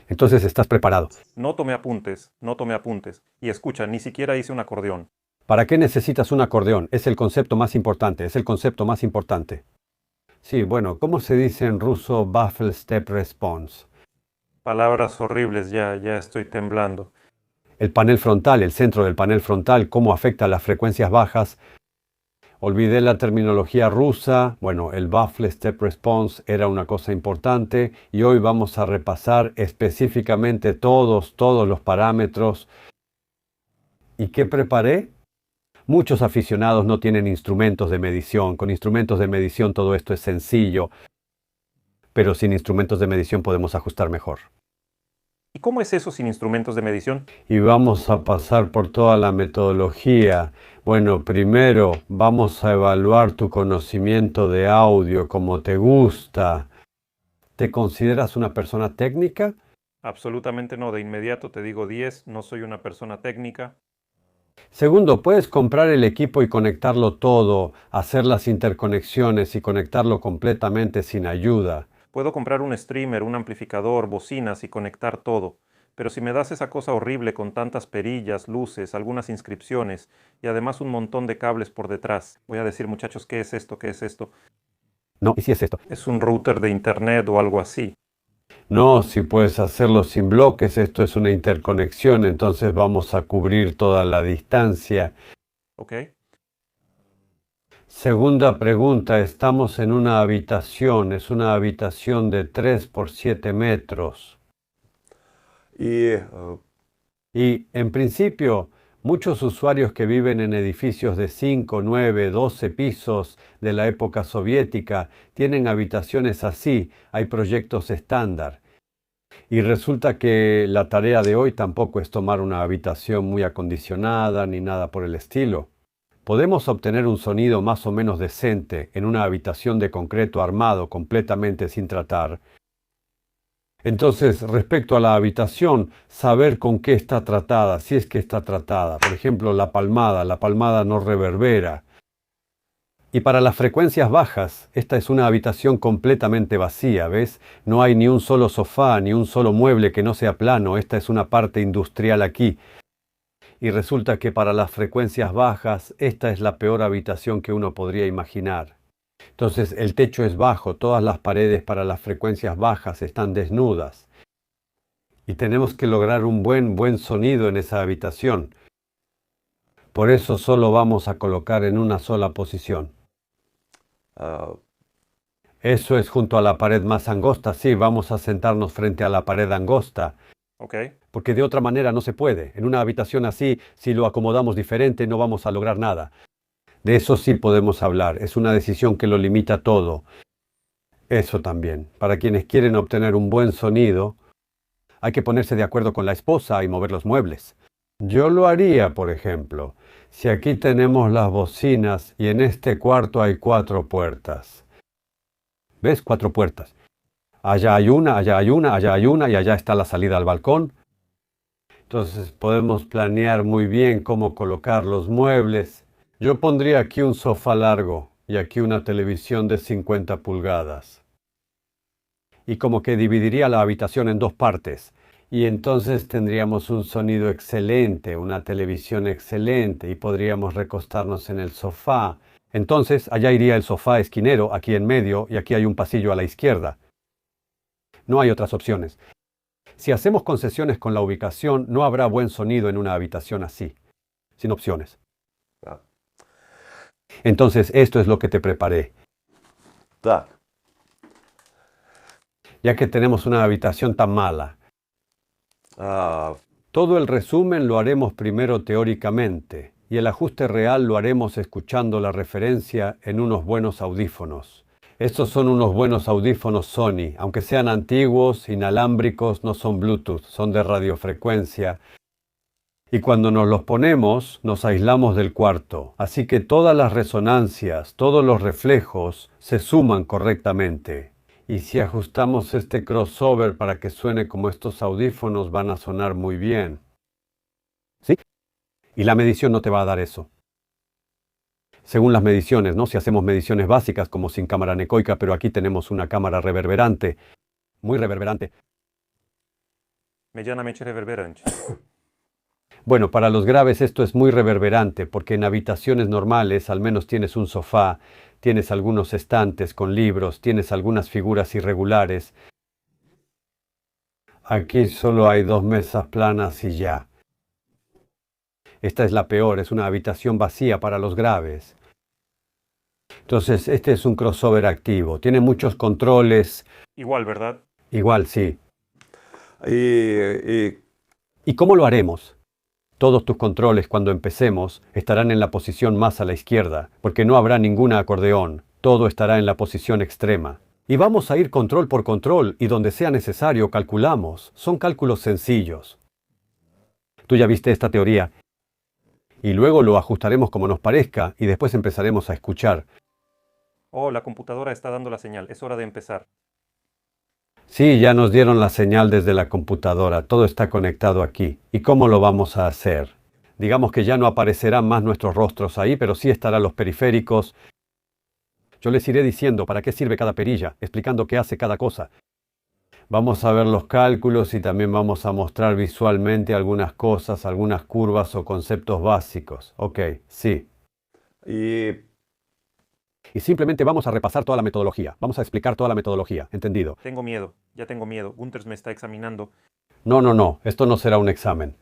Entonces estás preparado. No tomé apuntes, no tomé apuntes. Y escucha, ni siquiera hice un acordeón. ¿Para qué necesitas un acordeón? Es el concepto más importante, es el concepto más importante. Sí, bueno, ¿cómo se dice en ruso baffle step response? Palabras horribles, ya estoy temblando. El panel frontal, el centro del panel frontal, cómo afecta a las frecuencias bajas. Olvidé la terminología rusa. Bueno, el baffle step response era una cosa importante y hoy vamos a repasar específicamente todos los parámetros. ¿Y qué preparé? Muchos aficionados no tienen instrumentos de medición. Con instrumentos de medición todo esto es sencillo, pero sin instrumentos de medición podemos ajustar mejor. ¿Y cómo es eso sin instrumentos de medición? Y vamos a pasar por toda la metodología. Bueno, primero vamos a evaluar tu conocimiento de audio, como te gusta. ¿Te consideras una persona técnica? Absolutamente no, de inmediato te digo 10, no soy una persona técnica. Segundo, puedes comprar el equipo y conectarlo todo, hacer las interconexiones y conectarlo completamente sin ayuda. Puedo comprar un streamer, un amplificador, bocinas y conectar todo. Pero si me das esa cosa horrible con tantas perillas, luces, algunas inscripciones y además un montón de cables por detrás, voy a decir, muchachos, ¿qué es esto? ¿Qué es esto? No, ¿y si es esto? Es un router de internet o algo así. No, si puedes hacerlo sin bloques, esto es una interconexión, entonces vamos a cubrir toda la distancia. ¿Ok? Segunda pregunta, estamos en una habitación, es una habitación de 3 por 7 metros. Y en principio, muchos usuarios que viven en edificios de 5, 9, 12 pisos de la época soviética tienen habitaciones así, hay proyectos estándar. Y resulta que la tarea de hoy tampoco es tomar una habitación muy acondicionada ni nada por el estilo. Podemos obtener un sonido más o menos decente en una habitación de concreto armado completamente sin tratar. Entonces, respecto a la habitación, saber con qué está tratada, si es que está tratada. Por ejemplo, la palmada no reverbera. Y para las frecuencias bajas, esta es una habitación completamente vacía, ¿ves? No hay ni un solo sofá, ni un solo mueble que no sea plano, esta es una parte industrial aquí. Y resulta que para las frecuencias bajas, esta es la peor habitación que uno podría imaginar. Entonces el techo es bajo, todas las paredes para las frecuencias bajas están desnudas. Y tenemos que lograr un buen sonido en esa habitación. Por eso solo vamos a colocar en una sola posición. Eso es junto a la pared más angosta. Sí, vamos a sentarnos frente a la pared angosta. Ok. Porque de otra manera no se puede. En una habitación así, si lo acomodamos diferente, no vamos a lograr nada. De eso sí podemos hablar. Es una decisión que lo limita todo. Eso también. Para quienes quieren obtener un buen sonido, hay que ponerse de acuerdo con la esposa y mover los muebles. Yo lo haría, por ejemplo, si aquí tenemos las bocinas y en este cuarto hay 4 puertas. ¿Ves? 4 puertas. Allá hay una, allá hay una, allá hay una y allá está la salida al balcón. Entonces podemos planear muy bien cómo colocar los muebles. Yo pondría aquí un sofá largo y aquí una televisión de 50 pulgadas. Y como que dividiría la habitación en 2 partes. Y entonces tendríamos un sonido excelente, una televisión excelente y podríamos recostarnos en el sofá. Entonces allá iría el sofá esquinero, aquí en medio, y aquí hay un pasillo a la izquierda. No hay otras opciones. Si hacemos concesiones con la ubicación, no habrá buen sonido en una habitación así, sin opciones. Entonces esto es lo que te preparé. Ya que tenemos una habitación tan mala. Todo el resumen lo haremos primero teóricamente y el ajuste real lo haremos escuchando la referencia en unos buenos audífonos. Estos son unos buenos audífonos Sony, aunque sean antiguos, inalámbricos, no son Bluetooth, son de radiofrecuencia. Y cuando nos los ponemos, nos aislamos del cuarto, así que todas las resonancias, todos los reflejos se suman correctamente. Y si ajustamos este crossover para que suene como estos audífonos, van a sonar muy bien. ¿Sí? Y la medición no te va a dar eso. Según las mediciones, ¿no? Si hacemos mediciones básicas como sin cámara anecoica, pero aquí tenemos una cámara reverberante, muy reverberante. Medianamente reverberante. Bueno, para los graves esto es muy reverberante, porque en habitaciones normales al menos tienes un sofá, tienes algunos estantes con libros, tienes algunas figuras irregulares. Aquí solo hay 2 mesas planas y ya. Esta es la peor, es una habitación vacía para los graves. Entonces, este es un crossover activo. Tiene muchos controles. Igual, ¿verdad? Igual, sí. ¿Y cómo lo haremos? Todos tus controles, cuando empecemos, estarán en la posición más a la izquierda, porque no habrá ningún acordeón. Todo estará en la posición extrema. Y vamos a ir control por control, y donde sea necesario calculamos. Son cálculos sencillos. Tú ya viste esta teoría. Y luego lo ajustaremos como nos parezca, y después empezaremos a escuchar. Oh, la computadora está dando la señal. Es hora de empezar. Sí, ya nos dieron la señal desde la computadora. Todo está conectado aquí. ¿Y cómo lo vamos a hacer? Digamos que ya no aparecerán más nuestros rostros ahí, pero sí estarán los periféricos. Yo les iré diciendo para qué sirve cada perilla, explicando qué hace cada cosa. Vamos a ver los cálculos y también vamos a mostrar visualmente algunas cosas, algunas curvas o conceptos básicos. Ok, sí. Y simplemente vamos a repasar toda la metodología. Vamos a explicar toda la metodología. ¿Entendido? Tengo miedo. Ya tengo miedo. Gunters me está examinando. No. Esto no será un examen.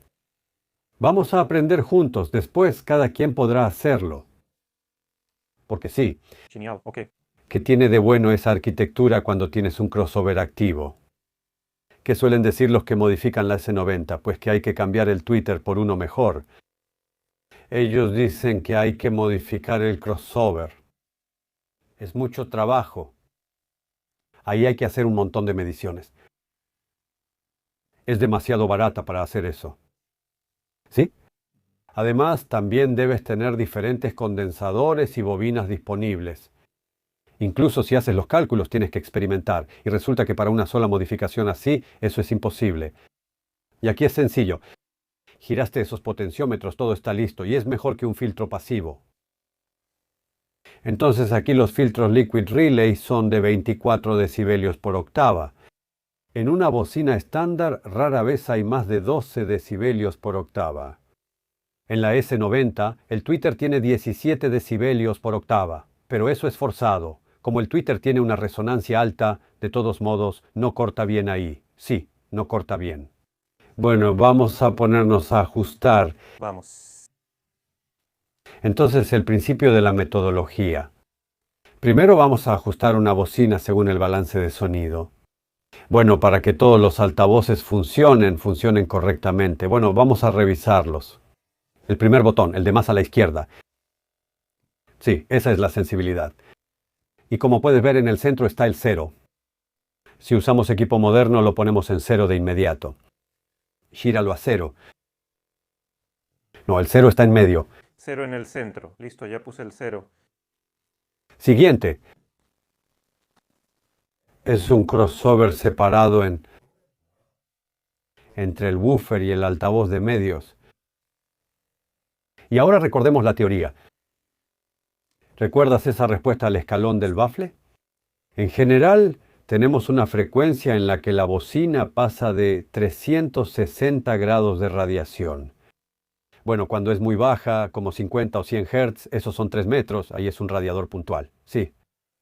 Vamos a aprender juntos. Después cada quien podrá hacerlo. Porque sí. Genial. Ok. ¿Qué tiene de bueno esa arquitectura cuando tienes un crossover activo? ¿Qué suelen decir los que modifican la S90? Pues que hay que cambiar el Twitter por uno mejor. Ellos dicen que hay que modificar el crossover. Es mucho trabajo. Ahí hay que hacer un montón de mediciones. Es demasiado barata para hacer eso. ¿Sí? Además, también debes tener diferentes condensadores y bobinas disponibles. Incluso si haces los cálculos tienes que experimentar, y resulta que para una sola modificación así, eso es imposible. Y aquí es sencillo. Giraste esos potenciómetros, todo está listo, y es mejor que un filtro pasivo. Entonces aquí los filtros Liquid Relay son de 24 decibelios por octava. En una bocina estándar rara vez hay más de 12 decibelios por octava. En la S90 el tweeter tiene 17 decibelios por octava, pero eso es forzado. Como el tweeter tiene una resonancia alta, de todos modos no corta bien ahí. Sí, no corta bien. Bueno, vamos a ponernos a ajustar. Vamos. Entonces, el principio de la metodología. Primero vamos a ajustar una bocina según el balance de sonido. Bueno, para que todos los altavoces funcionen correctamente. Bueno, vamos a revisarlos. El primer botón, el de más a la izquierda. Sí, esa es la sensibilidad. Y como puedes ver, en el centro está el 0. Si usamos equipo moderno, lo ponemos en 0 de inmediato. Gíralo a 0. No, el 0 está en medio. 0 en el centro. Listo, ya puse el 0. Siguiente. Es un crossover separado entre el woofer y el altavoz de medios. Y ahora recordemos la teoría. ¿Recuerdas esa respuesta al escalón del bafle? En general, tenemos una frecuencia en la que la bocina pasa de 360 grados de radiación. Bueno, cuando es muy baja, como 50 o 100 Hz, esos son 3 metros, ahí es un radiador puntual, sí.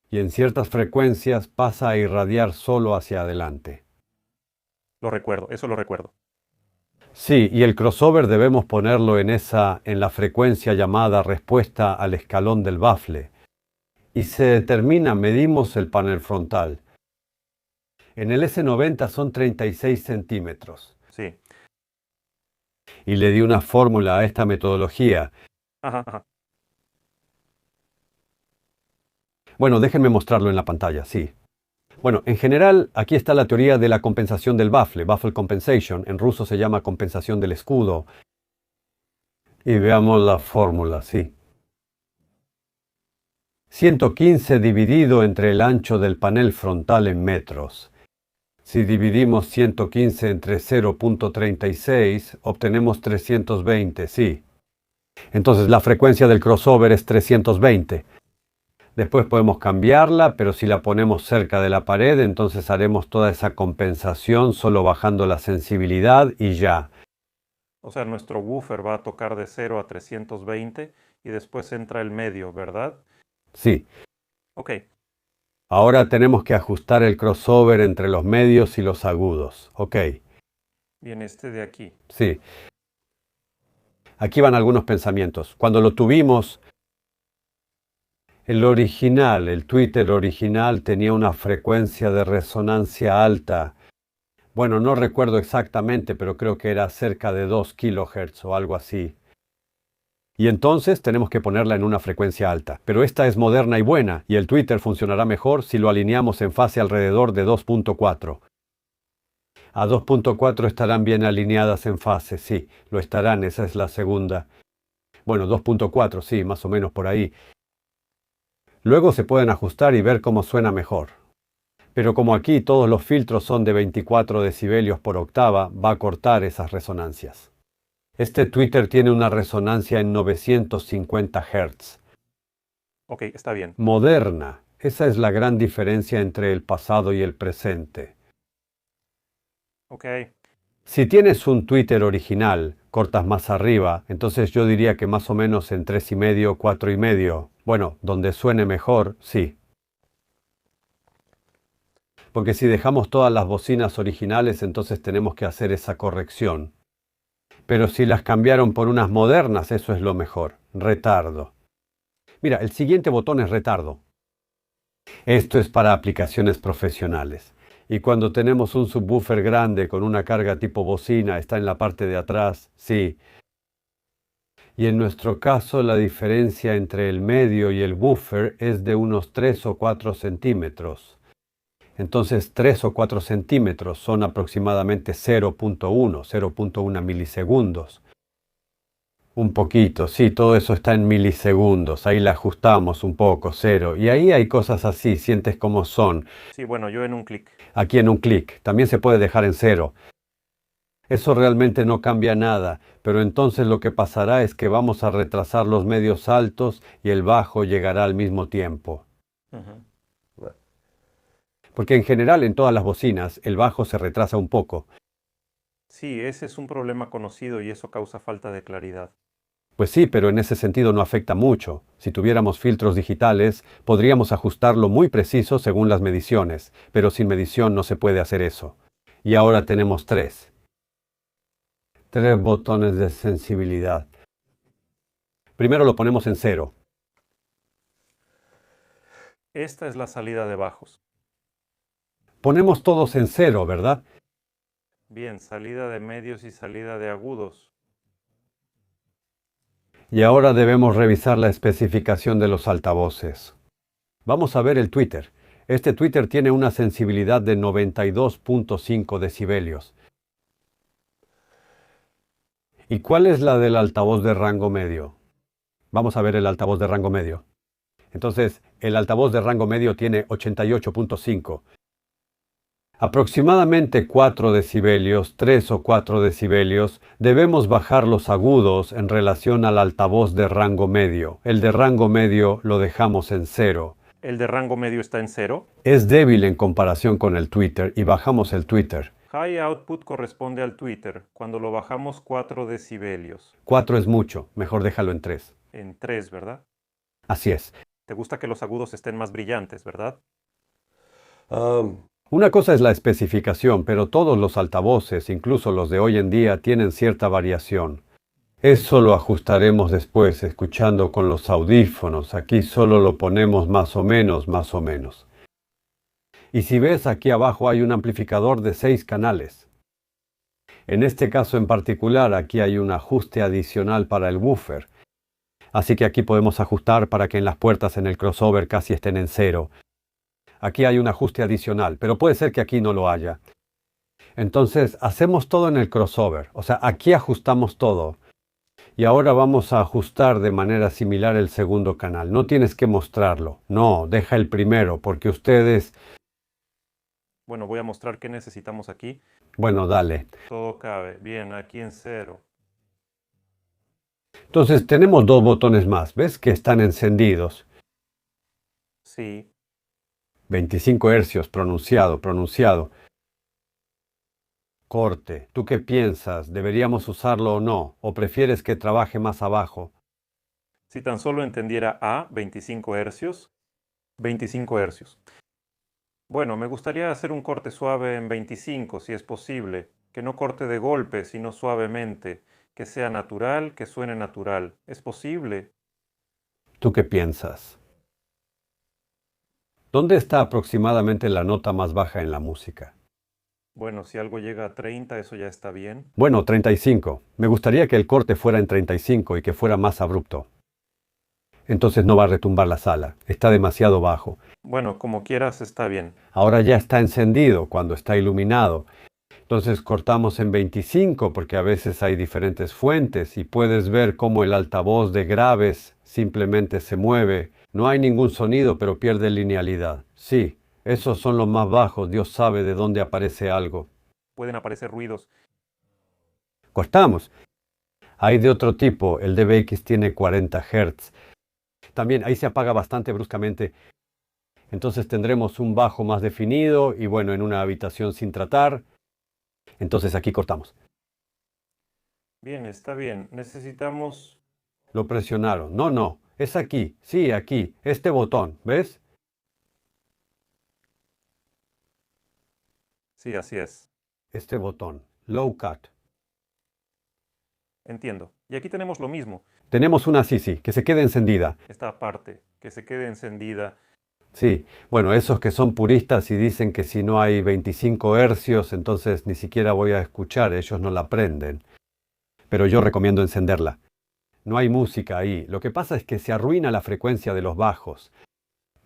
Y en ciertas frecuencias pasa a irradiar solo hacia adelante. Lo recuerdo, eso lo recuerdo. Sí, y el crossover debemos ponerlo en la frecuencia llamada respuesta al escalón del bafle. Y se determina, medimos el panel frontal. En el S90 son 36 centímetros. Sí. Y le di una fórmula a esta metodología. Ajá. Bueno, déjenme mostrarlo en la pantalla, sí. Bueno, en general, aquí está la teoría de la compensación del baffle compensation. En ruso se llama compensación del escudo. Y veamos la fórmula, sí. 115 dividido entre el ancho del panel frontal en metros. Si dividimos 115 entre 0.36, obtenemos 320, sí. Entonces la frecuencia del crossover es 320. Después podemos cambiarla, pero si la ponemos cerca de la pared, entonces haremos toda esa compensación solo bajando la sensibilidad y ya. O sea, nuestro woofer va a tocar de 0 a 320 y después entra el medio, ¿verdad? Sí. Ok. Ahora tenemos que ajustar el crossover entre los medios y los agudos. Ok. Bien, este de aquí. Sí. Aquí van algunos pensamientos. Cuando lo tuvimos, el Twitter original tenía una frecuencia de resonancia alta. Bueno, no recuerdo exactamente, pero creo que era cerca de 2 kHz o algo así. Y entonces tenemos que ponerla en una frecuencia alta. Pero esta es moderna y buena, y el Twitter funcionará mejor si lo alineamos en fase alrededor de 2.4. A 2.4 estarán bien alineadas en fase, sí, lo estarán, esa es la segunda. Bueno, 2.4, sí, más o menos por ahí. Luego se pueden ajustar y ver cómo suena mejor. Pero como aquí todos los filtros son de 24 decibelios por octava, va a cortar esas resonancias. Este Twitter tiene una resonancia en 950 Hz. Ok, está bien. Moderna. Esa es la gran diferencia entre el pasado y el presente. Ok. Si tienes un Twitter original, cortas más arriba, entonces yo diría que más o menos en 3,5, 4,5. Bueno, donde suene mejor, sí. Porque si dejamos todas las bocinas originales, entonces tenemos que hacer esa corrección. Pero si las cambiaron por unas modernas, eso es lo mejor. Retardo. Mira, el siguiente botón es retardo. Esto es para aplicaciones profesionales. Y cuando tenemos un subwoofer grande con una carga tipo bocina, está en la parte de atrás, sí. Y en nuestro caso la diferencia entre el medio y el woofer es de unos 3 o 4 centímetros. Entonces 3 o 4 centímetros son aproximadamente 0.1 milisegundos. Un poquito, sí, todo eso está en milisegundos. Ahí la ajustamos un poco, 0. Y ahí hay cosas así, sientes cómo son. Sí, bueno, yo en un clic. Aquí en un clic. También se puede dejar en 0. Eso realmente no cambia nada, pero entonces lo que pasará es que vamos a retrasar los medios altos y el bajo llegará al mismo tiempo. Porque en general en todas las bocinas el bajo se retrasa un poco. Sí, ese es un problema conocido y eso causa falta de claridad. Pues sí, pero en ese sentido no afecta mucho. Si tuviéramos filtros digitales, podríamos ajustarlo muy preciso según las mediciones, pero sin medición no se puede hacer eso. Y ahora tenemos 3. Tres botones de sensibilidad. Primero lo ponemos en 0. Esta es la salida de bajos. Ponemos todos en 0, ¿verdad? Bien, salida de medios y salida de agudos. Y ahora debemos revisar la especificación de los altavoces. Vamos a ver el tweeter. Este tweeter tiene una sensibilidad de 92.5 decibelios. ¿Y cuál es la del altavoz de rango medio? Vamos a ver el altavoz de rango medio. Entonces, el altavoz de rango medio tiene 88.5. Aproximadamente 4 decibelios, 3 o 4 decibelios, debemos bajar los agudos en relación al altavoz de rango medio. El de rango medio lo dejamos en 0. ¿El de rango medio está en 0? Es débil en comparación con el tweeter y bajamos el tweeter. High output corresponde al tweeter, cuando lo bajamos 4 decibelios. 4 es mucho, mejor déjalo en 3. En 3, ¿verdad? Así es. Te gusta que los agudos estén más brillantes, ¿verdad? Una cosa es la especificación, pero todos los altavoces, incluso los de hoy en día, tienen cierta variación. Eso lo ajustaremos después, escuchando con los audífonos. Aquí solo lo ponemos más o menos. Y si ves, aquí abajo hay un amplificador de 6 canales. En este caso en particular, aquí hay un ajuste adicional para el woofer. Así que aquí podemos ajustar para que en las puertas en el crossover casi estén en 0. Aquí hay un ajuste adicional, pero puede ser que aquí no lo haya. Entonces, hacemos todo en el crossover. O sea, aquí ajustamos todo. Y ahora vamos a ajustar de manera similar el segundo canal. No tienes que mostrarlo. No, deja el primero, porque ustedes... Bueno, voy a mostrar qué necesitamos aquí. Bueno, dale. Todo cabe. Bien, aquí en 0. Entonces tenemos 2 botones más. ¿Ves que están encendidos? Sí. 25 hercios, pronunciado. Corte. ¿Tú qué piensas? ¿Deberíamos usarlo o no? ¿O prefieres que trabaje más abajo? Si tan solo entendiera A, 25 hercios. 25 hercios. Bueno, me gustaría hacer un corte suave en 25, si es posible. Que no corte de golpe, sino suavemente. Que sea natural, que suene natural. ¿Es posible? ¿Tú qué piensas? ¿Dónde está aproximadamente la nota más baja en la música? Bueno, si algo llega a 30, eso ya está bien. Bueno, 35. Me gustaría que el corte fuera en 35 y que fuera más abrupto. Entonces no va a retumbar la sala. Está demasiado bajo. Bueno, como quieras, está bien. Ahora ya está encendido cuando está iluminado. Entonces cortamos en 25 porque a veces hay diferentes fuentes y puedes ver cómo el altavoz de graves simplemente se mueve. No hay ningún sonido, pero pierde linealidad. Sí, esos son los más bajos. Dios sabe de dónde aparece algo. Pueden aparecer ruidos. Cortamos. Hay de otro tipo. El DBX tiene 40 Hz. También ahí se apaga bastante bruscamente. Entonces tendremos un bajo más definido y bueno, en una habitación sin tratar. Entonces aquí cortamos. Bien, está bien. Necesitamos... Lo presionaron. No. Es aquí. Sí, aquí. Este botón. ¿Ves? Sí, así es. Este botón. Low cut. Entiendo. Y aquí tenemos lo mismo. Tenemos una sí, que se quede encendida. Esta parte, que se quede encendida. Sí, bueno, esos que son puristas y dicen que si no hay 25 hercios, entonces ni siquiera voy a escuchar, ellos no la prenden. Pero yo recomiendo encenderla. No hay música ahí. Lo que pasa es que se arruina la frecuencia de los bajos.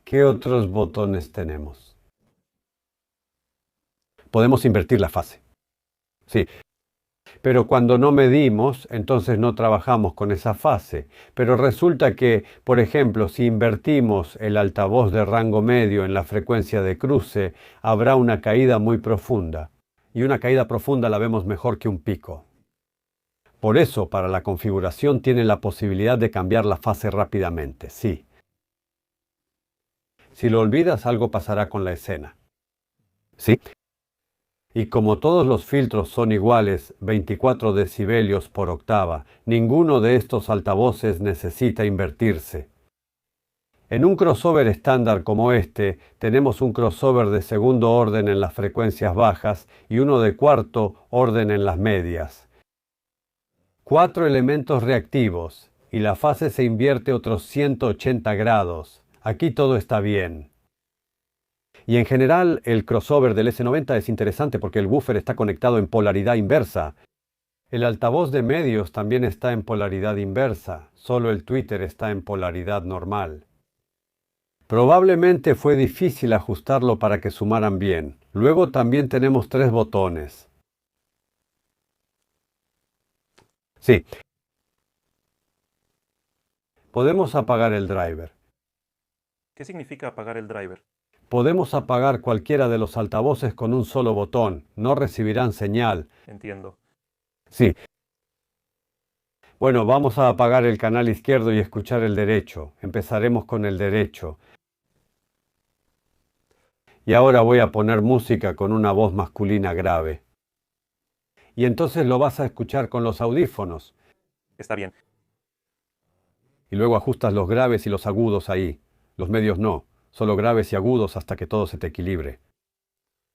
¿Qué otros botones tenemos? Podemos invertir la fase. Sí. Pero cuando no medimos, entonces no trabajamos con esa fase. Pero resulta que, por ejemplo, si invertimos el altavoz de rango medio en la frecuencia de cruce, habrá una caída muy profunda. Y una caída profunda la vemos mejor que un pico. Por eso, para la configuración tiene la posibilidad de cambiar la fase rápidamente, sí. Si lo olvidas, algo pasará con la escena. ¿Sí? Y como todos los filtros son iguales, 24 decibelios por octava, ninguno de estos altavoces necesita invertirse. En un crossover estándar como este, tenemos un crossover de segundo orden en las frecuencias bajas y uno de cuarto orden en las medias. 4 elementos reactivos y la fase se invierte otros 180 grados. Aquí todo está bien. Y en general el crossover del S90 es interesante porque el woofer está conectado en polaridad inversa. El altavoz de medios también está en polaridad inversa, solo el tweeter está en polaridad normal. Probablemente fue difícil ajustarlo para que sumaran bien. Luego también tenemos 3 botones. Sí. Podemos apagar el driver. ¿Qué significa apagar el driver? Podemos apagar cualquiera de los altavoces con un solo botón. No recibirán señal. Entiendo. Sí. Bueno, vamos a apagar el canal izquierdo y escuchar el derecho. Empezaremos con el derecho. Y ahora voy a poner música con una voz masculina grave. Y entonces lo vas a escuchar con los audífonos. Está bien. Y luego ajustas los graves y los agudos ahí. Los medios no, solo graves y agudos hasta que todo se te equilibre.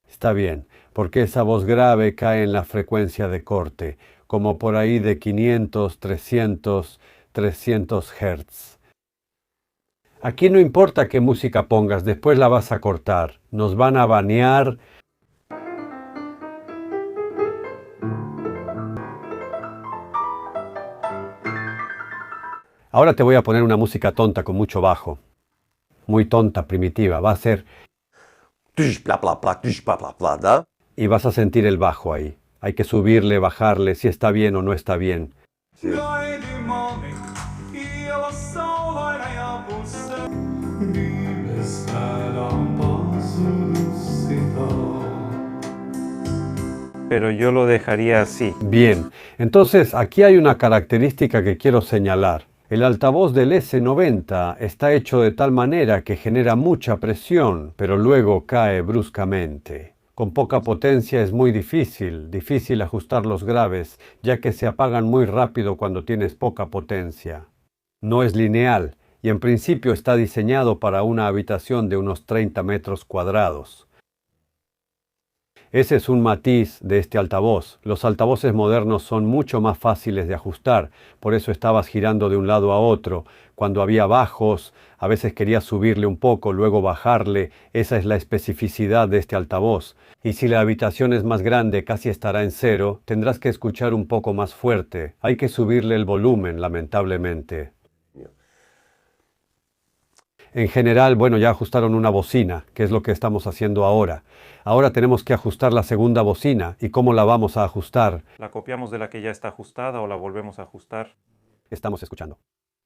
Está bien, porque esa voz grave cae en la frecuencia de corte, como por ahí de 500, 300 Hz. Aquí no importa qué música pongas, después la vas a cortar. Nos van a banear. Ahora te voy a poner una música tonta con mucho bajo. Muy tonta, primitiva. Va a ser... Y vas a sentir el bajo ahí. Hay que subirle, bajarle, si está bien o no está bien. Sí. Pero yo lo dejaría así. Bien, entonces aquí hay una característica que quiero señalar. El altavoz del S90 está hecho de tal manera que genera mucha presión, pero luego cae bruscamente. Con poca potencia es muy difícil ajustar los graves, ya que se apagan muy rápido cuando tienes poca potencia. No es lineal y en principio está diseñado para una habitación de unos 30 metros cuadrados. Ese es un matiz de este altavoz. Los altavoces modernos son mucho más fáciles de ajustar, por eso estabas girando de un lado a otro. Cuando había bajos, a veces querías subirle un poco, luego bajarle. Esa es la especificidad de este altavoz. Y si la habitación es más grande, casi estará en cero, tendrás que escuchar un poco más fuerte. Hay que subirle el volumen, lamentablemente. En general, bueno, ya ajustaron una bocina, que es lo que estamos haciendo ahora. Ahora tenemos que ajustar la segunda bocina. ¿Y cómo la vamos a ajustar? ¿La copiamos de la que ya está ajustada o la volvemos a ajustar? Estamos escuchando.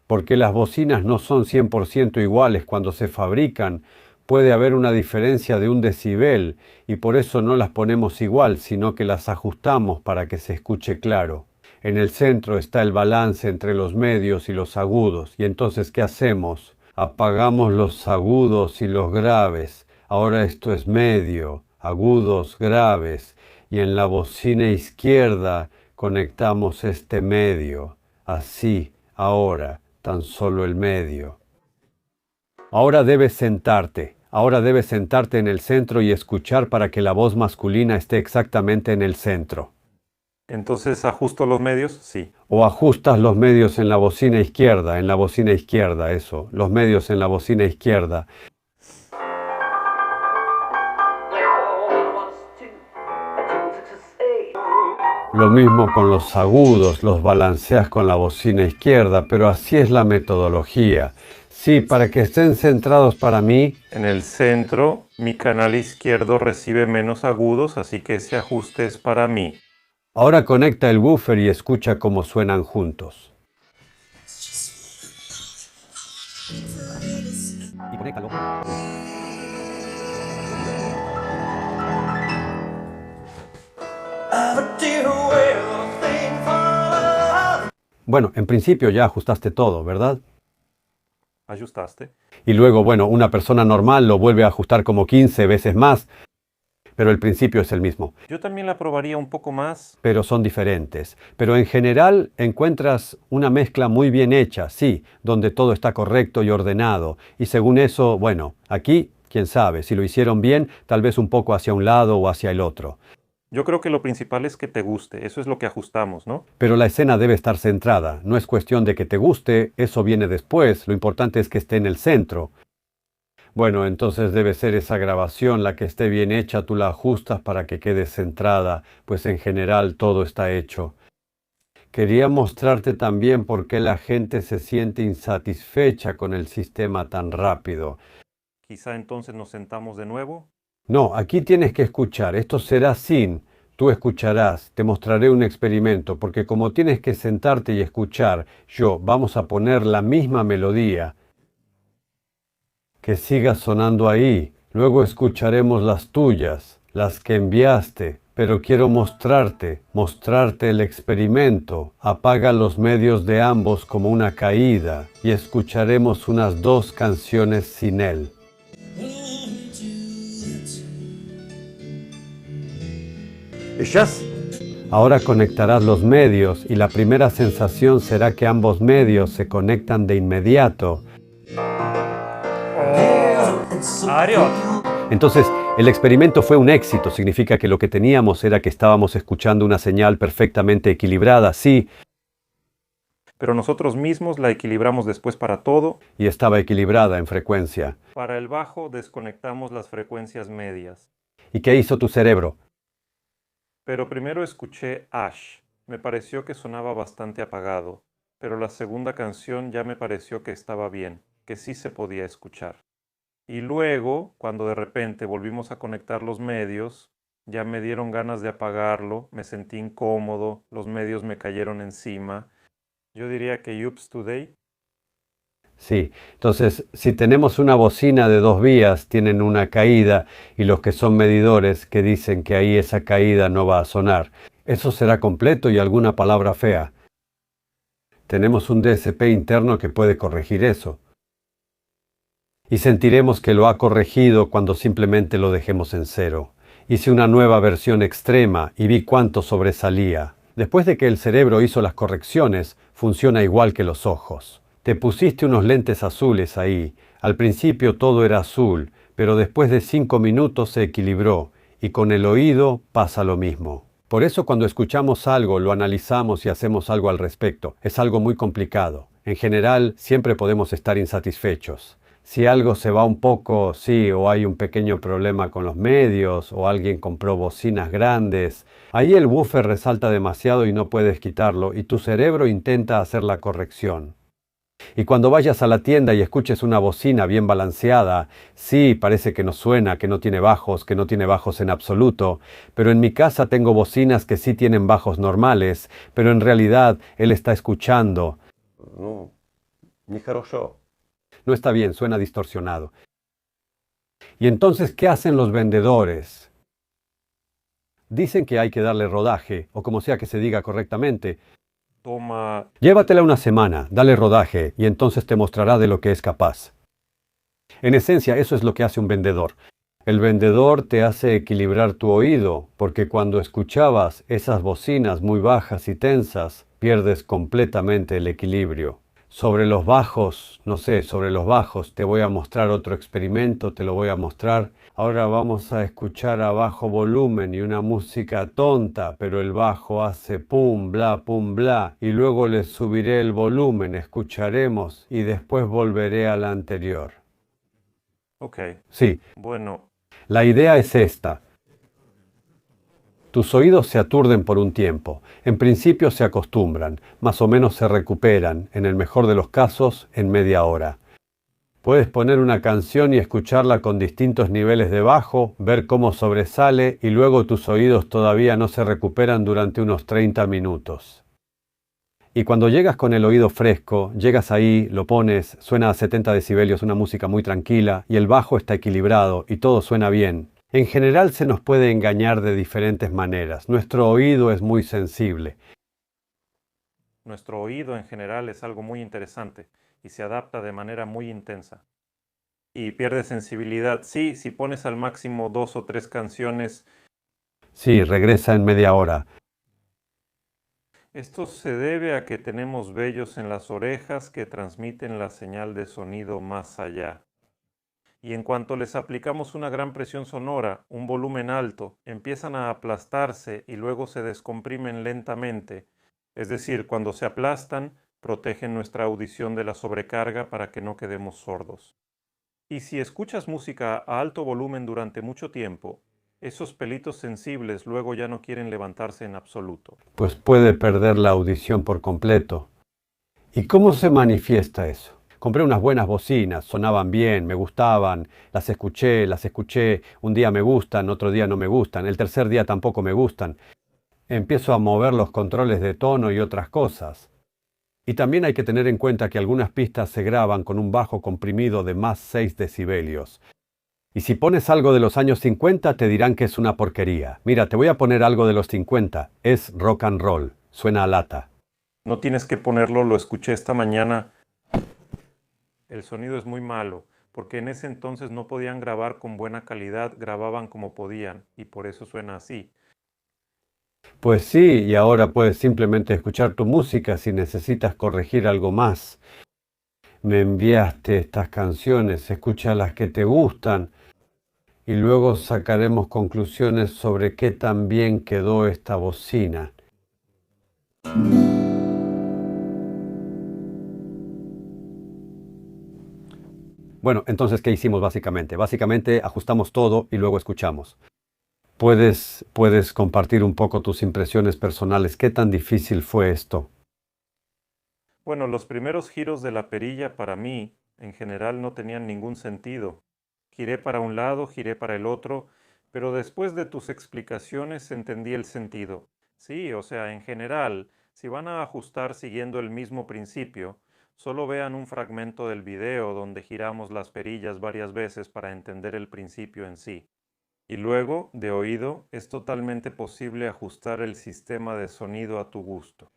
Porque las bocinas no son 100% iguales cuando se fabrican. Puede haber una diferencia de 1 decibel y por eso no las ponemos igual, sino que las ajustamos para que se escuche claro. En el centro está el balance entre los medios y los agudos. Y entonces, ¿qué hacemos? Apagamos los agudos y los graves. Ahora esto es medio, agudos, graves. Y en la bocina izquierda conectamos este medio. Así, ahora, tan solo el medio. Ahora debes sentarte. Ahora debes sentarte en el centro y escuchar para que la voz masculina esté exactamente en el centro. Entonces, ¿ajusto los medios? Sí. O ajustas los medios en la bocina izquierda, eso. Los medios en la bocina izquierda. Lo mismo con los agudos, los balanceas con la bocina izquierda, pero así es la metodología. Sí, para que estén centrados para mí. En el centro, mi canal izquierdo recibe menos agudos, así que ese ajuste es para mí. Ahora conecta el woofer y escucha cómo suenan juntos. Y conéctalo. Bueno, en principio ya ajustaste todo, ¿verdad? ¿Ajustaste? Y luego, bueno, una persona normal lo vuelve a ajustar como 15 veces más. Pero el principio es el mismo. Yo también la probaría un poco más. Pero son diferentes. Pero en general encuentras una mezcla muy bien hecha, sí, donde todo está correcto y ordenado. Y según eso, bueno, aquí, quién sabe, si lo hicieron bien, tal vez un poco hacia un lado o hacia el otro. Yo creo que lo principal es que te guste, eso es lo que ajustamos, ¿no? Pero la escena debe estar centrada. No es cuestión de que te guste, eso viene después. Lo importante es que esté en el centro. Bueno, entonces debe ser esa grabación la que esté bien hecha, tú la ajustas para que quede centrada, pues en general todo está hecho. Quería mostrarte también por qué la gente se siente insatisfecha con el sistema tan rápido. Quizá entonces nos sentamos de nuevo. No, aquí tienes que escuchar, esto será sin, tú escucharás, te mostraré un experimento, porque como tienes que sentarte y escuchar, vamos a poner la misma melodía. Que siga sonando ahí, luego escucharemos las tuyas, las que enviaste, pero quiero mostrarte el experimento. Apaga los medios de ambos como una caída y escucharemos unas 2 canciones sin él. Ahora conectarás los medios y la primera sensación será que ambos medios se conectan de inmediato. Entonces, el experimento fue un éxito. Significa que lo que teníamos era que estábamos escuchando una señal perfectamente equilibrada, sí. Pero nosotros mismos la equilibramos después para todo. Y estaba equilibrada en frecuencia. Para el bajo desconectamos las frecuencias medias. ¿Y qué hizo tu cerebro? Pero primero escuché Ash. Me pareció que sonaba bastante apagado. Pero la segunda canción ya me pareció que estaba bien, que sí se podía escuchar. Y luego, cuando de repente volvimos a conectar los medios, ya me dieron ganas de apagarlo, me sentí incómodo, los medios me cayeron encima. Yo diría que Yups Today. Sí, entonces si tenemos una bocina de 2 vías, tienen una caída y los que son medidores que dicen que ahí esa caída no va a sonar. Eso será completo y alguna palabra fea. Tenemos un DSP interno que puede corregir eso. Y sentiremos que lo ha corregido cuando simplemente lo dejemos en 0. Hice una nueva versión extrema y vi cuánto sobresalía. Después de que el cerebro hizo las correcciones, funciona igual que los ojos. Te pusiste unos lentes azules ahí. Al principio todo era azul, pero después de 5 minutos se equilibró, y con el oído pasa lo mismo. Por eso cuando escuchamos algo, lo analizamos y hacemos algo al respecto. Es algo muy complicado. En general, siempre podemos estar insatisfechos. Si algo se va un poco, sí, o hay un pequeño problema con los medios, o alguien compró bocinas grandes, ahí el woofer resalta demasiado y no puedes quitarlo, y tu cerebro intenta hacer la corrección. Y cuando vayas a la tienda y escuches una bocina bien balanceada, sí, parece que no suena, que no tiene bajos en absoluto, pero en mi casa tengo bocinas que sí tienen bajos normales, pero en realidad él está escuchando. No está bien, suena distorsionado. Y entonces, ¿qué hacen los vendedores? Dicen que hay que darle rodaje, o como sea que se diga correctamente. Toma. Llévatela una semana, dale rodaje, y entonces te mostrará de lo que es capaz. En esencia, eso es lo que hace un vendedor. El vendedor te hace equilibrar tu oído, porque cuando escuchabas esas bocinas muy bajas y tensas, pierdes completamente el equilibrio. Sobre los bajos, te voy a mostrar otro experimento, te lo voy a mostrar. Ahora vamos a escuchar a bajo volumen y una música tonta, pero el bajo hace pum, bla, y luego le subiré el volumen, escucharemos y después volveré a la anterior. Ok. Sí. Bueno. La idea es esta. Tus oídos se aturden por un tiempo. En principio se acostumbran, más o menos se recuperan, en el mejor de los casos, en media hora. Puedes poner una canción y escucharla con distintos niveles de bajo, ver cómo sobresale y luego tus oídos todavía no se recuperan durante unos 30 minutos. Y cuando llegas con el oído fresco, llegas ahí, lo pones, suena a 70 decibelios, una música muy tranquila, y el bajo está equilibrado y todo suena bien. En general se nos puede engañar de diferentes maneras. Nuestro oído es muy sensible. Nuestro oído en general es algo muy interesante y se adapta de manera muy intensa. Y pierde sensibilidad. Sí, si pones al máximo 2 o 3 canciones. Sí, regresa en media hora. Esto se debe a que tenemos vellos en las orejas que transmiten la señal de sonido más allá. Y en cuanto les aplicamos una gran presión sonora, un volumen alto, empiezan a aplastarse y luego se descomprimen lentamente. Es decir, cuando se aplastan, protegen nuestra audición de la sobrecarga para que no quedemos sordos. Y si escuchas música a alto volumen durante mucho tiempo, esos pelitos sensibles luego ya no quieren levantarse en absoluto. Pues puede perder la audición por completo. ¿Y cómo se manifiesta eso? Compré unas buenas bocinas, sonaban bien, me gustaban, las escuché, un día me gustan, otro día no me gustan, el tercer día tampoco me gustan. Empiezo a mover los controles de tono y otras cosas. Y también hay que tener en cuenta que algunas pistas se graban con un bajo comprimido de más 6 decibelios. Y si pones algo de los años 50 te dirán que es una porquería. Mira, te voy a poner algo de los 50, es rock and roll, suena a lata. No tienes que ponerlo, lo escuché esta mañana. El sonido es muy malo, porque en ese entonces no podían grabar con buena calidad, grababan como podían, y por eso suena así. Pues sí, y ahora puedes simplemente escuchar tu música si necesitas corregir algo más. Me enviaste estas canciones, escucha las que te gustan, y luego sacaremos conclusiones sobre qué tan bien quedó esta bocina. Bueno, entonces, ¿qué hicimos básicamente? Básicamente ajustamos todo y luego escuchamos. ¿Puedes compartir un poco tus impresiones personales? ¿Qué tan difícil fue esto? Bueno, los primeros giros de la perilla para mí, en general, no tenían ningún sentido. Giré para un lado, giré para el otro, pero después de tus explicaciones entendí el sentido. Sí, o sea, en general, si van a ajustar siguiendo el mismo principio, solo vean un fragmento del video donde giramos las perillas varias veces para entender el principio en sí. Y luego, de oído, es totalmente posible ajustar el sistema de sonido a tu gusto.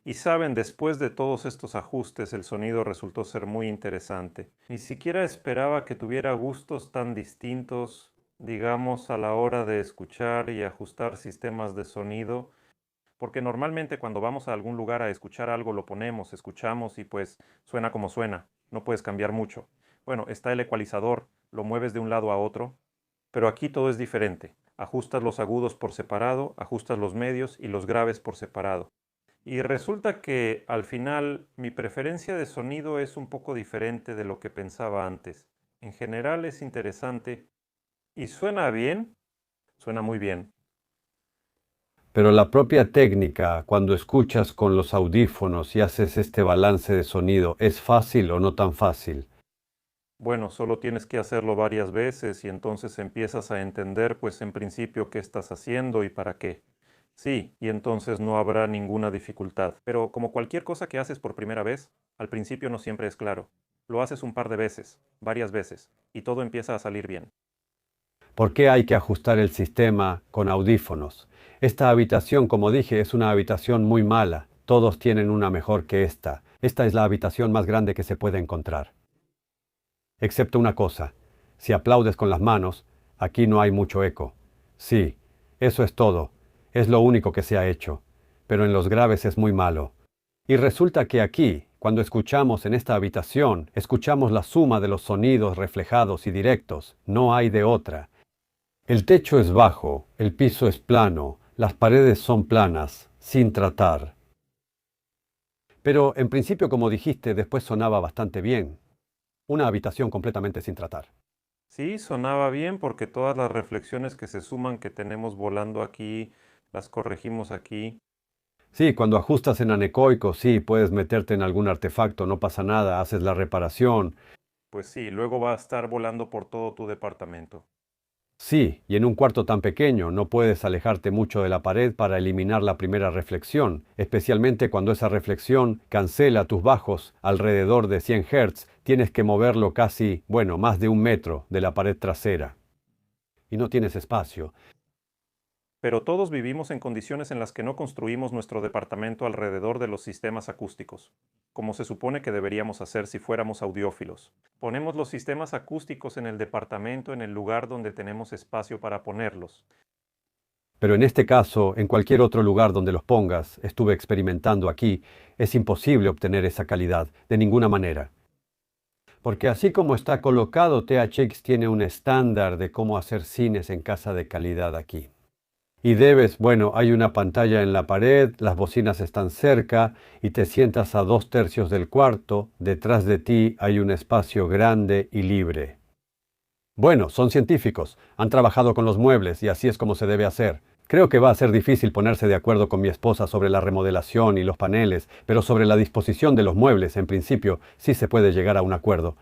Y saben, después de todos estos ajustes, el sonido resultó ser muy interesante. Ni siquiera esperaba que tuviera gustos tan distintos, digamos, a la hora de escuchar y ajustar sistemas de sonido, porque normalmente cuando vamos a algún lugar a escuchar algo lo ponemos, escuchamos y pues suena como suena, no puedes cambiar mucho. Bueno, está el ecualizador, lo mueves de un lado a otro, pero aquí todo es diferente. Ajustas los agudos por separado, ajustas los medios y los graves por separado. Y resulta que al final mi preferencia de sonido es un poco diferente de lo que pensaba antes. En general es interesante y suena bien, suena muy bien. Pero la propia técnica, cuando escuchas con los audífonos y haces este balance de sonido, ¿es fácil o no tan fácil? Bueno, solo tienes que hacerlo varias veces y entonces empiezas a entender, pues en principio, qué estás haciendo y para qué. Sí, y entonces no habrá ninguna dificultad. Pero como cualquier cosa que haces por primera vez, al principio no siempre es claro. Lo haces un par de veces, varias veces, y todo empieza a salir bien. ¿Por qué hay que ajustar el sistema con audífonos? Esta habitación, como dije, es una habitación muy mala. Todos tienen una mejor que esta. Esta es la habitación más grande que se puede encontrar. Excepto una cosa. Si aplaudes con las manos, aquí no hay mucho eco. Sí, eso es todo. Es lo único que se ha hecho. Pero en los graves es muy malo. Y resulta que aquí, cuando escuchamos en esta habitación, escuchamos la suma de los sonidos reflejados y directos. No hay de otra. El techo es bajo, el piso es plano, las paredes son planas, sin tratar. Pero en principio, como dijiste, después sonaba bastante bien. Una habitación completamente sin tratar. Sí, sonaba bien porque todas las reflexiones que se suman que tenemos volando aquí, las corregimos aquí. Sí, cuando ajustas en anecoico, sí, puedes meterte en algún artefacto, no pasa nada, haces la reparación. Pues sí, luego va a estar volando por todo tu departamento. Sí, y en un cuarto tan pequeño no puedes alejarte mucho de la pared para eliminar la primera reflexión, especialmente cuando esa reflexión cancela tus bajos alrededor de 100 Hz, tienes que moverlo casi, bueno, más de 1 metro de la pared trasera. Y no tienes espacio. Pero todos vivimos en condiciones en las que no construimos nuestro departamento alrededor de los sistemas acústicos, como se supone que deberíamos hacer si fuéramos audiófilos. Ponemos los sistemas acústicos en el departamento en el lugar donde tenemos espacio para ponerlos. Pero en este caso, en cualquier otro lugar donde los pongas, estuve experimentando aquí, es imposible obtener esa calidad, de ninguna manera. Porque así como está colocado, THX tiene un estándar de cómo hacer cines en casa de calidad aquí. Y bueno, hay una pantalla en la pared, las bocinas están cerca y te sientas a 2/3 del cuarto, detrás de ti hay un espacio grande y libre. Bueno, son científicos, han trabajado con los muebles y así es como se debe hacer. Creo que va a ser difícil ponerse de acuerdo con mi esposa sobre la remodelación y los paneles, pero sobre la disposición de los muebles, en principio, sí se puede llegar a un acuerdo.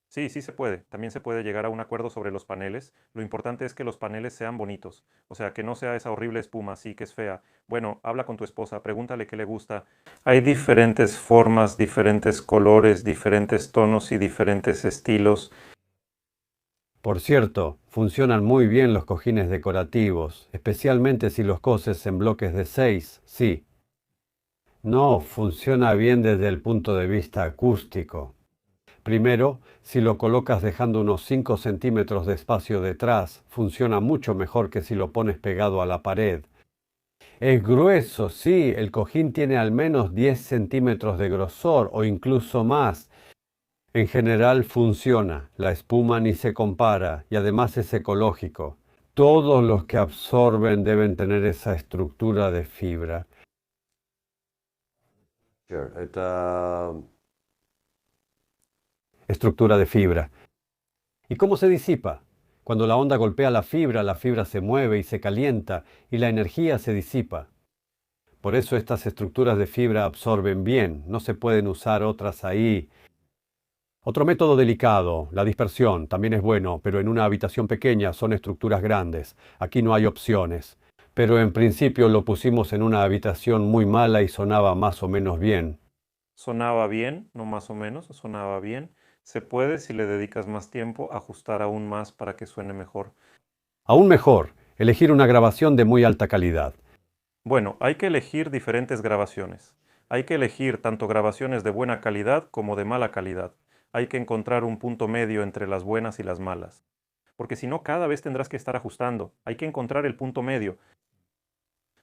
Sí, sí se puede. También se puede llegar a un acuerdo sobre los paneles. Lo importante es que los paneles sean bonitos. O sea, que no sea esa horrible espuma así que es fea. Bueno, habla con tu esposa, pregúntale qué le gusta. Hay diferentes formas, diferentes colores, diferentes tonos y diferentes estilos. Por cierto, funcionan muy bien los cojines decorativos, especialmente si los coses en bloques de 6, sí. No, funciona bien desde el punto de vista acústico. Primero, si lo colocas dejando unos 5 centímetros de espacio detrás, funciona mucho mejor que si lo pones pegado a la pared. Es grueso, sí, el cojín tiene al menos 10 centímetros de grosor o incluso más. En general funciona, la espuma ni se compara y además es ecológico. Todos los que absorben deben tener esa estructura de fibra. Estructura de fibra. ¿Y cómo se disipa? Cuando la onda golpea la fibra se mueve y se calienta y la energía se disipa. Por eso estas estructuras de fibra absorben bien, no se pueden usar otras ahí. Otro método delicado, la dispersión, también es bueno, pero en una habitación pequeña son estructuras grandes. Aquí no hay opciones. Pero en principio lo pusimos en una habitación muy mala y sonaba más o menos bien. Sonaba bien, no más o menos, sonaba bien. Se puede, si le dedicas más tiempo, ajustar aún más para que suene mejor. Aún mejor, elegir una grabación de muy alta calidad. Bueno, hay que elegir diferentes grabaciones. Hay que elegir tanto grabaciones de buena calidad como de mala calidad. Hay que encontrar un punto medio entre las buenas y las malas. Porque si no, cada vez tendrás que estar ajustando. Hay que encontrar el punto medio.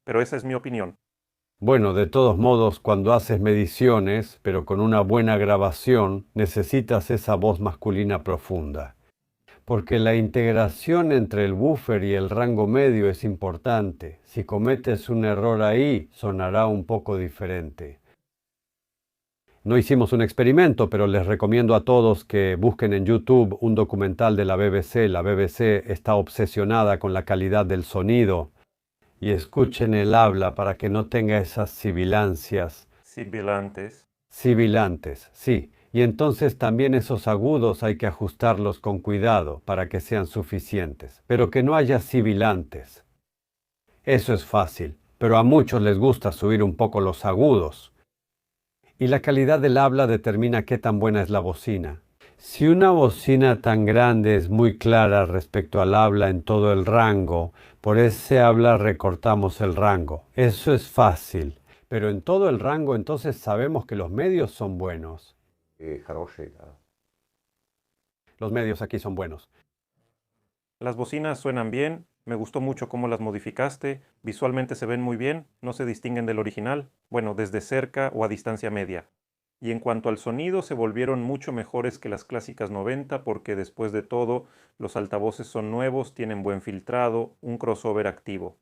Pero esa es mi opinión. Bueno, de todos modos, cuando haces mediciones, pero con una buena grabación, necesitas esa voz masculina profunda. Porque la integración entre el buffer y el rango medio es importante. Si cometes un error ahí, sonará un poco diferente. No hicimos un experimento, pero les recomiendo a todos que busquen en YouTube un documental de la BBC. La BBC está obsesionada con la calidad del sonido. Y escuchen el habla para que no tenga esas sibilancias. Sibilantes. Sibilantes, sí. Y entonces también esos agudos hay que ajustarlos con cuidado para que sean suficientes, pero que no haya sibilantes. Eso es fácil, pero a muchos les gusta subir un poco los agudos. Y la calidad del habla determina qué tan buena es la bocina. Si una bocina tan grande es muy clara respecto al habla en todo el rango, por ese habla recortamos el rango. Eso es fácil, pero en todo el rango entonces sabemos que los medios son buenos. Los medios aquí son buenos. Las bocinas suenan bien, me gustó mucho cómo las modificaste, visualmente se ven muy bien, no se distinguen del original, bueno, desde cerca o a distancia media. Y en cuanto al sonido, se volvieron mucho mejores que las clásicas 90 porque después de todo, los altavoces son nuevos, tienen buen filtrado, un crossover activo.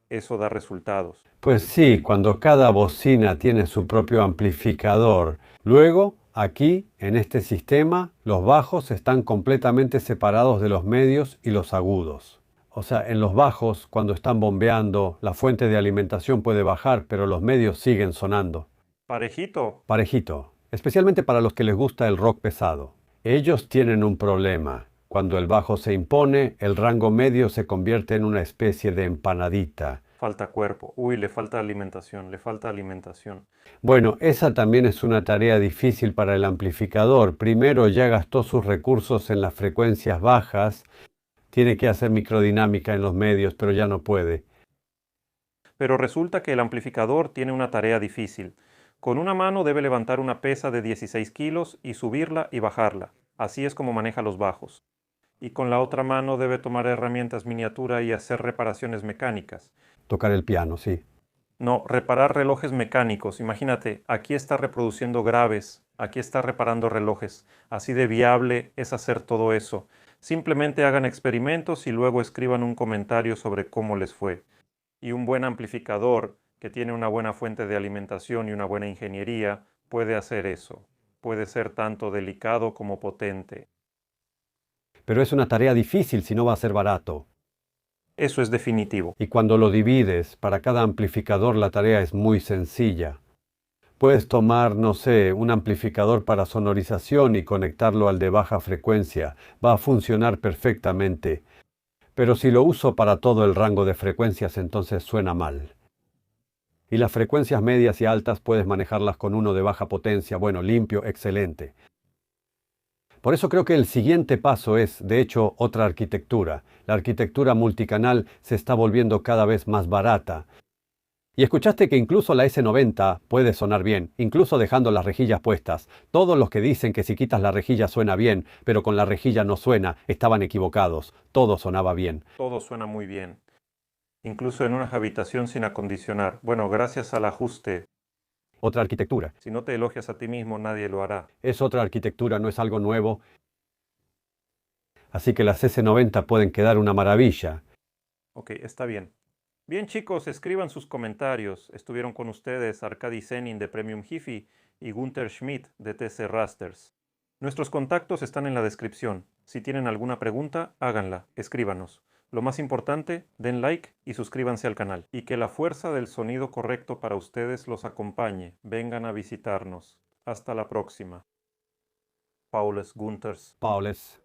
Eso da resultados. Pues sí, cuando cada bocina tiene su propio amplificador. Luego, aquí, en este sistema, los bajos están completamente separados de los medios y los agudos. O sea, en los bajos, cuando están bombeando, la fuente de alimentación puede bajar, pero los medios siguen sonando. Parejito. Parejito, especialmente para los que les gusta el rock pesado. Ellos tienen un problema. Cuando el bajo se impone, el rango medio se convierte en una especie de empanadita. Falta cuerpo. Uy, le falta alimentación, le falta alimentación. Bueno, esa también es una tarea difícil para el amplificador. Primero ya gastó sus recursos en las frecuencias bajas. Tiene que hacer microdinámica en los medios, pero ya no puede. Pero resulta que el amplificador tiene una tarea difícil. Con una mano debe levantar una pesa de 16 kilos y subirla y bajarla. Así es como maneja los bajos. Y con la otra mano debe tomar herramientas miniatura y hacer reparaciones mecánicas. Tocar el piano, sí. No, reparar relojes mecánicos. Imagínate, aquí está reproduciendo graves Aquí está reparando relojes. Así de viable es hacer todo eso. Simplemente hagan experimentos y luego escriban un comentario sobre cómo les fue. Y un buen amplificador que tiene una buena fuente de alimentación y una buena ingeniería puede hacer eso. Puede ser tanto delicado como potente. Pero es una tarea difícil si no va a ser barato. Eso es definitivo. Y cuando lo divides, para cada amplificador la tarea es muy sencilla. Puedes tomar, no sé, un amplificador para sonorización y conectarlo al de baja frecuencia. Va a funcionar perfectamente. Pero si lo uso para todo el rango de frecuencias, entonces suena mal. Y las frecuencias medias y altas puedes manejarlas con uno de baja potencia, bueno, limpio, excelente. Por eso creo que el siguiente paso es, de hecho, otra arquitectura. La arquitectura multicanal se está volviendo cada vez más barata. Y escuchaste que incluso la S90 puede sonar bien, incluso dejando las rejillas puestas. Todos los que dicen que si quitas la rejilla suena bien, pero con la rejilla no suena, estaban equivocados. Todo sonaba bien. Todo suena muy bien. Incluso en una habitación sin acondicionar. Bueno, gracias al ajuste. Otra arquitectura. Si no te elogias a ti mismo, nadie lo hará. Es otra arquitectura, no es algo nuevo. Así que las S90 pueden quedar una maravilla. Ok, está bien. Bien chicos, escriban sus comentarios. Estuvieron con ustedes Arkady Senin de Premium Hi-Fi y Gunther Schmidt de TC Rasters. Nuestros contactos están en la descripción. Si tienen alguna pregunta, háganla, escríbanos. Lo más importante, den like y suscríbanse al canal. Y que la fuerza del sonido correcto para ustedes los acompañe. Vengan a visitarnos. Hasta la próxima. Paules Gunthers. Paules.